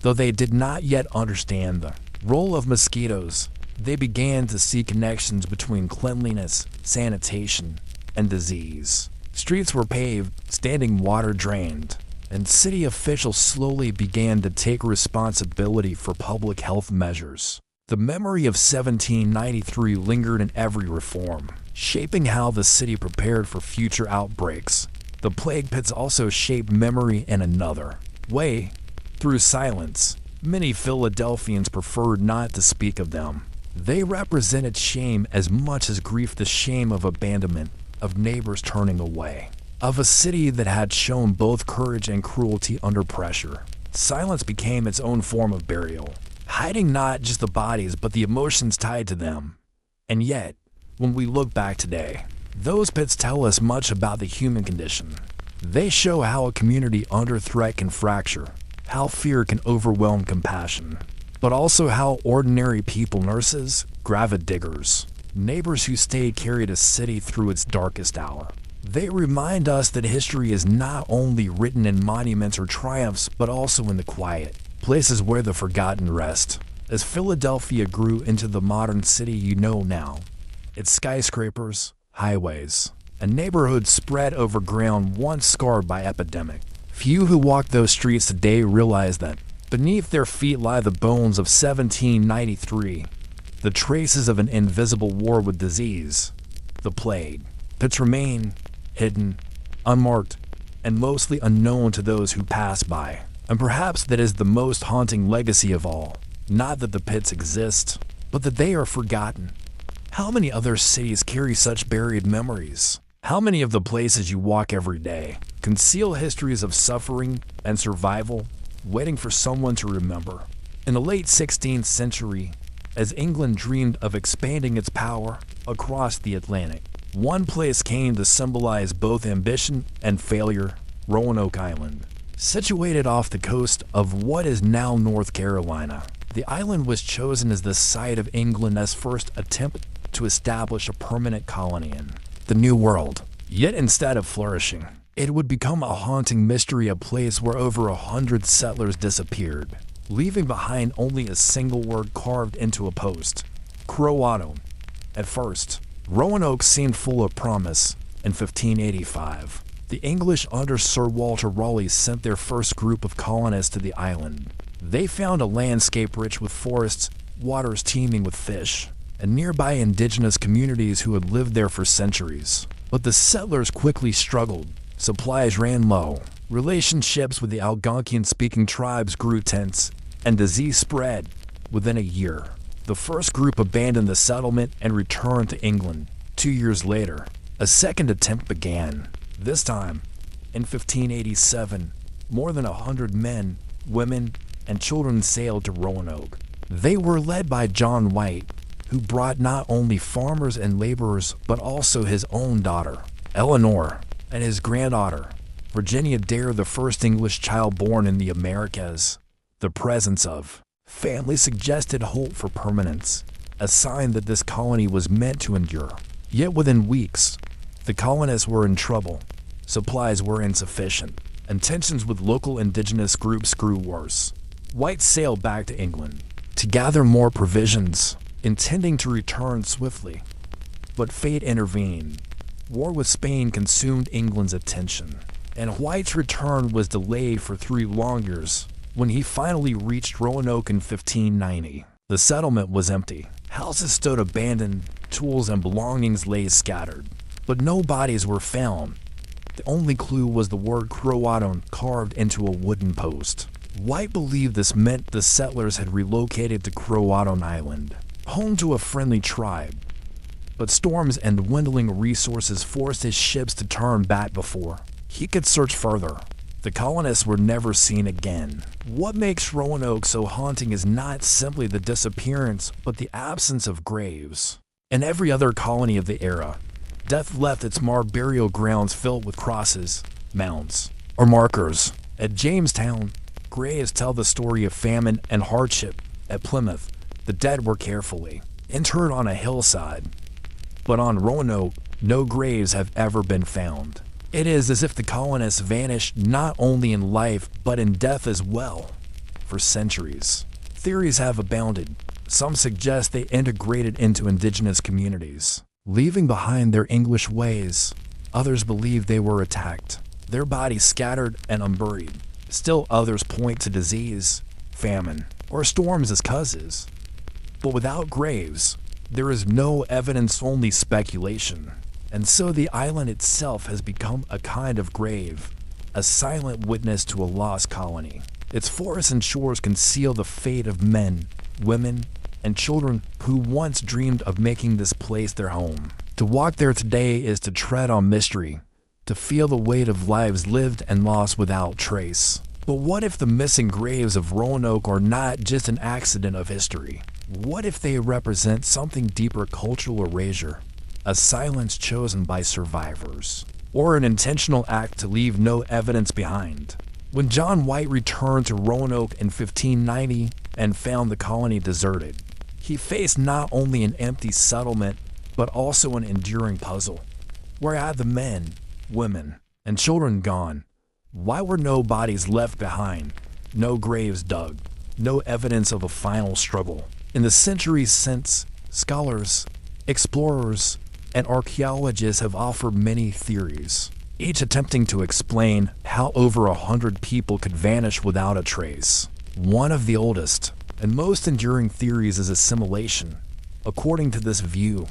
Though they did not yet understand the role of mosquitoes, they began to see connections between cleanliness, sanitation, and disease. Streets were paved, standing water drained, and city officials slowly began to take responsibility for public health measures. The memory of 1793 lingered in every reform, shaping how the city prepared for future outbreaks. The plague pits also shaped memory in another way. Through silence, many Philadelphians preferred not to speak of them. They represented shame as much as grief, the shame of abandonment, of neighbors turning away, of a city that had shown both courage and cruelty under pressure. Silence became its own form of burial, hiding not just the bodies but the emotions tied to them. And yet, when we look back today, those pits tell us much about the human condition. They show how a community under threat can fracture, how fear can overwhelm compassion, but also how ordinary people, nurses, gravid diggers, neighbors who stayed carried a city through its darkest hour. They remind us that history is not only written in monuments or triumphs, but also in the quiet places where the forgotten rest. As Philadelphia grew into the modern city you know now, its skyscrapers, highways, and neighborhoods spread over ground once scarred by epidemic. Few who walk those streets today realize that beneath their feet lie the bones of 1793, the traces of an invisible war with disease, the plague, that remain hidden, unmarked, and mostly unknown to those who pass by. And perhaps that is the most haunting legacy of all. Not that the pits exist, but that they are forgotten. How many other cities carry such buried memories? How many of the places you walk every day conceal histories of suffering and survival, waiting for someone to remember? In the late 16th century, as England dreamed of expanding its power across the Atlantic, one place came to symbolize both ambition and failure: Roanoke Island. Situated off the coast of what is now North Carolina, the island was chosen as the site of England's first attempt to establish a permanent colony in the New World. Yet instead of flourishing, it would become a haunting mystery, a place where over 100 settlers disappeared, leaving behind only a single word carved into a post: Croatoan. At first, Roanoke seemed full of promise. In 1585, the English under Sir Walter Raleigh sent their first group of colonists to the island. They found a landscape rich with forests, waters teeming with fish, and nearby indigenous communities who had lived there for centuries. But the settlers quickly struggled. Supplies ran low, relationships with the Algonquian-speaking tribes grew tense, and disease spread. Within a year, the first group abandoned the settlement and returned to England. 2 years later, a second attempt began. This time, in 1587, more than 100 men, women, and children sailed to Roanoke. They were led by John White, who brought not only farmers and laborers, but also his own daughter, Eleanor, and his granddaughter, Virginia Dare, the first English child born in the Americas. The presence of family suggested hope for permanence, a sign that this colony was meant to endure. Yet within weeks, the colonists were in trouble. Supplies were insufficient, and tensions with local indigenous groups grew worse. White sailed back to England to gather more provisions, intending to return swiftly. But fate intervened. War with Spain consumed England's attention, and White's return was delayed for 3 long years. When he finally reached Roanoke in 1590, the settlement was empty. Houses stood abandoned, tools and belongings lay scattered, but no bodies were found. The only clue was the word Croatoan carved into a wooden post. White believed this meant the settlers had relocated to Croatoan Island, home to a friendly tribe. But storms and dwindling resources forced his ships to turn back before he could search further. The colonists were never seen again. What makes Roanoke so haunting is not simply the disappearance, but the absence of graves. In every other colony of the era, death left its marked burial grounds filled with crosses, mounds, or markers. At Jamestown, graves tell the story of famine and hardship. At Plymouth, the dead were carefully interred on a hillside. But on Roanoke, no graves have ever been found. It is as if the colonists vanished not only in life, but in death as well. For centuries, theories have abounded. Some suggest they integrated into indigenous communities, leaving behind their English ways. Others believe they were attacked, their bodies scattered and unburied. Still others point to disease, famine, or storms as causes. But without graves, there is no evidence, only speculation. And so the island itself has become a kind of grave, a silent witness to a lost colony. Its forests and shores conceal the fate of men, women, and children who once dreamed of making this place their home. To walk there today is to tread on mystery, to feel the weight of lives lived and lost without trace. But what if the missing graves of Roanoke are not just an accident of history? What if they represent something deeper: cultural erasure, a silence chosen by survivors, or an intentional act to leave no evidence behind? When John White returned to Roanoke in 1590, and found the colony deserted. He faced not only an empty settlement, but also an enduring puzzle. Where had the men, women, and children gone? Why were no bodies left behind? No graves dug? No evidence of a final struggle? In the centuries since, scholars, explorers, and archaeologists have offered many theories, each attempting to explain how over 100 people could vanish without a trace. One of the oldest and most enduring theories is assimilation. According to this view,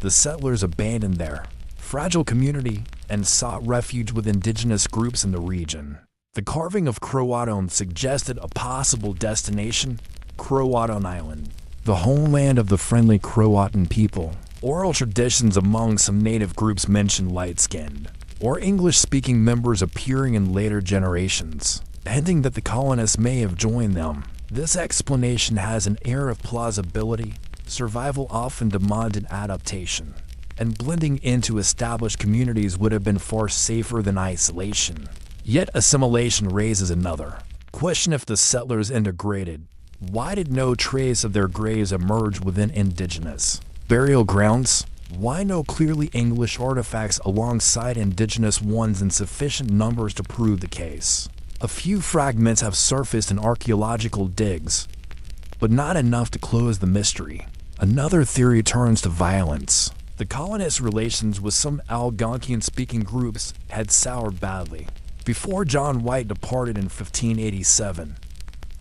the settlers abandoned their fragile community and sought refuge with indigenous groups in the region. The carving of Croatoan suggested a possible destination, Croatoan Island, the homeland of the friendly Croatan people. Oral traditions among some native groups mention light-skinned or English-speaking members appearing in later generations, hinting that the colonists may have joined them. This explanation has an air of plausibility. Survival often demanded adaptation, and blending into established communities would have been far safer than isolation. Yet assimilation raises another question: if the settlers integrated, why did no trace of their graves emerge within indigenous burial grounds? Why no clearly English artifacts alongside indigenous ones in sufficient numbers to prove the case? A few fragments have surfaced in archaeological digs, but not enough to close the mystery. Another theory turns to violence. The colonists' relations with some Algonquian-speaking groups had soured badly. Before John White departed in 1587,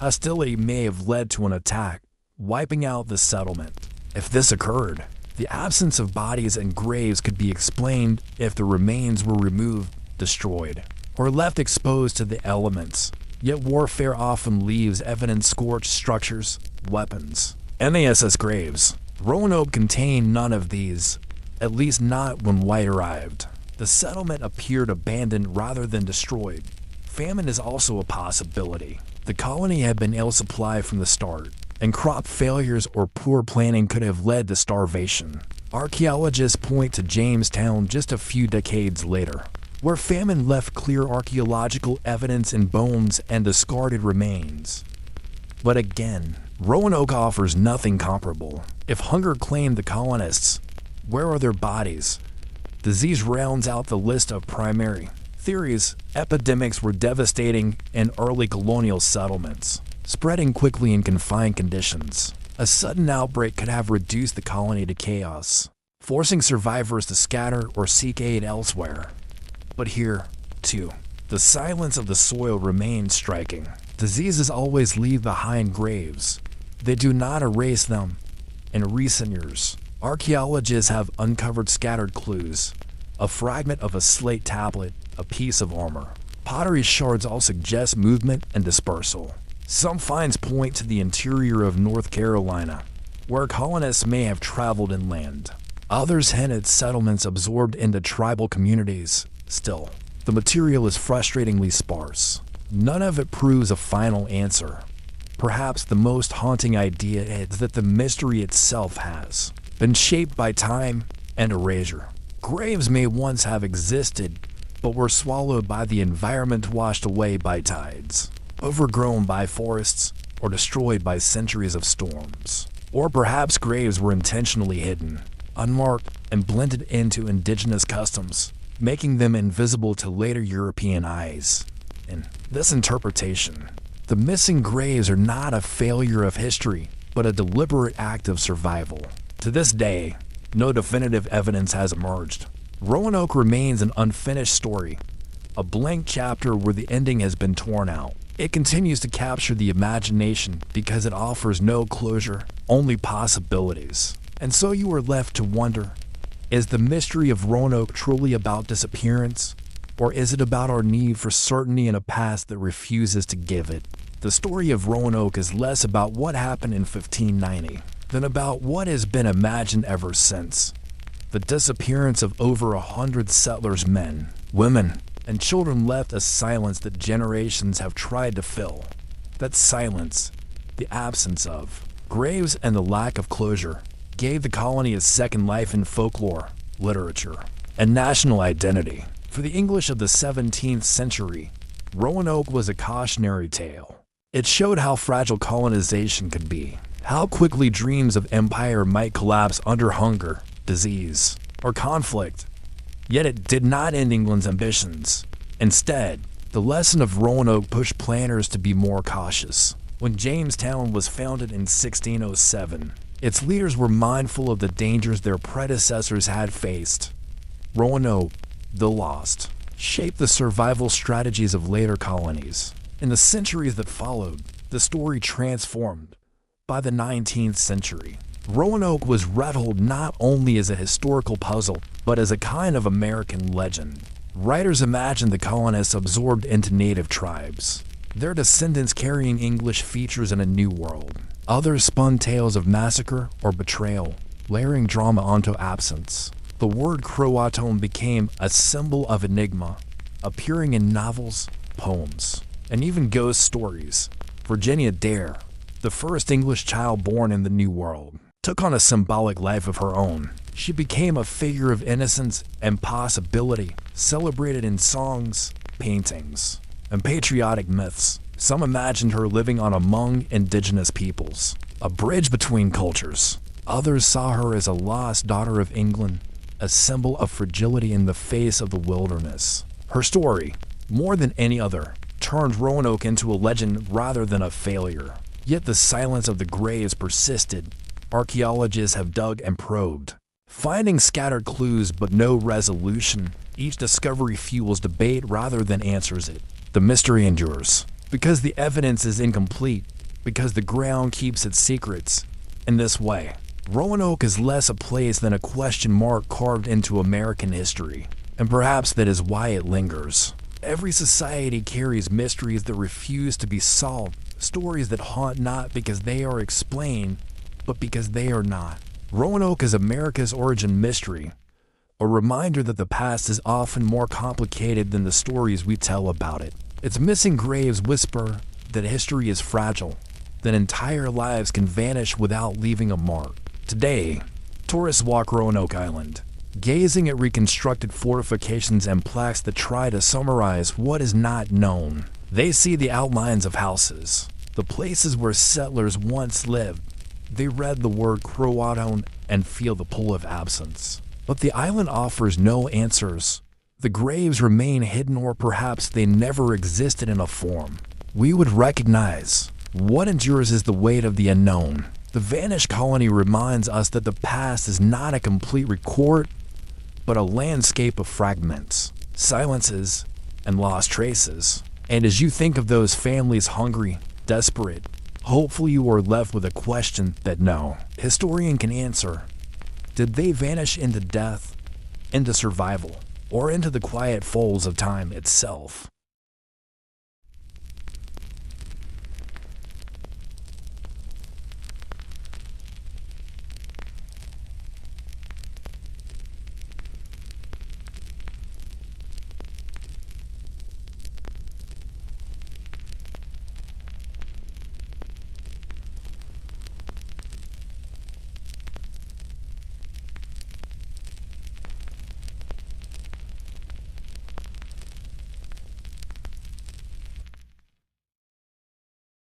hostility may have led to an attack, wiping out the settlement. If this occurred, the absence of bodies and graves could be explained if the remains were removed, destroyed, or left exposed to the elements. Yet warfare often leaves evidence-scorched structures, weapons, and NASS graves. Roanoke contained none of these, at least not when White arrived. The settlement appeared abandoned rather than destroyed. Famine is also a possibility. The colony had been ill-supplied from the start, and crop failures or poor planning could have led to starvation. Archaeologists point to Jamestown just a few decades later, where famine left clear archaeological evidence in bones and discarded remains. But again, Roanoke offers nothing comparable. If hunger claimed the colonists, where are their bodies? Disease rounds out the list of primary theories. Epidemics were devastating in early colonial settlements, spreading quickly in confined conditions. A sudden outbreak could have reduced the colony to chaos, forcing survivors to scatter or seek aid elsewhere. But here, too, the silence of the soil remains striking. Diseases always leave behind graves. They do not erase them. In recent years, archaeologists have uncovered scattered clues: a fragment of a slate tablet, a piece of armor. Pottery shards all suggest movement and dispersal. Some finds point to the interior of North Carolina, where colonists may have traveled inland. Others hint at settlements absorbed into tribal communities. Still, the material is frustratingly sparse. None of it proves a final answer. Perhaps the most haunting idea is that the mystery itself has been shaped by time and erasure. Graves may once have existed, but were swallowed by the environment, washed away by tides, overgrown by forests, or destroyed by centuries of storms. Or perhaps graves were intentionally hidden, unmarked, and blended into indigenous customs, making them invisible to later European eyes. In this interpretation, the missing graves are not a failure of history, but a deliberate act of survival. To this day, no definitive evidence has emerged. Roanoke remains an unfinished story, a blank chapter where the ending has been torn out. It continues to capture the imagination because it offers no closure, only possibilities. And so you are left to wonder, is the mystery of Roanoke truly about disappearance? Or is it about our need for certainty in a past that refuses to give it? The story of Roanoke is less about what happened in 1590 than about what has been imagined ever since. The disappearance of over 100 settlers, men, women, and children left a silence that generations have tried to fill. That silence, the absence of graves and the lack of closure, gave the colony a second life in folklore, literature, and national identity. For the English of the 17th century, Roanoke was a cautionary tale, It showed how fragile colonization could be, how quickly dreams of empire might collapse under hunger, disease, or conflict. Yet it did not end England's ambitions. Instead, the lesson of Roanoke pushed planners to be more cautious. When Jamestown was founded in 1607, its leaders were mindful of the dangers their predecessors had faced. Roanoke, the lost, shaped the survival strategies of later colonies. In the centuries that followed, the story transformed. By the 19th century, Roanoke was retold not only as a historical puzzle, but as a kind of American legend. Writers imagined the colonists absorbed into native tribes, their descendants carrying English features in a new world. Others spun tales of massacre or betrayal, layering drama onto absence. The word Croatoan became a symbol of enigma, appearing in novels, poems, and even ghost stories. Virginia Dare, the first English child born in the New World, took on a symbolic life of her own. She became a figure of innocence and possibility, celebrated in songs, paintings, and patriotic myths. Some imagined her living on among indigenous peoples, a bridge between cultures. Others saw her as a lost daughter of England, a symbol of fragility in the face of the wilderness. Her story, more than any other, turned Roanoke into a legend rather than a failure. Yet the silence of the graves persisted. Archaeologists have dug and probed, finding scattered clues but no resolution. Each discovery fuels debate rather than answers it. The mystery endures, because the evidence is incomplete, because the ground keeps its secrets. In this way, Roanoke is less a place than a question mark carved into American history, and perhaps that is why it lingers. Every society carries mysteries that refuse to be solved, stories that haunt not because they are explained, but because they are not. Roanoke is America's origin mystery, a reminder that the past is often more complicated than the stories we tell about it. Its missing graves whisper that history is fragile, that entire lives can vanish without leaving a mark. Today, tourists walk Roanoke Island, gazing at reconstructed fortifications and plaques that try to summarize what is not known. They see the outlines of houses, the places where settlers once lived. They read the word Croatoan and feel the pull of absence. But the island offers no answers. The graves remain hidden, or perhaps they never existed in a form we would recognize. What endures is the weight of the unknown. The vanished colony reminds us that the past is not a complete record, but a landscape of fragments, silences, and lost traces. And as you think of those families hungry, desperate, hopefully you are left with a question that no historian can answer. Did they vanish into death, into survival, or into the quiet folds of time itself?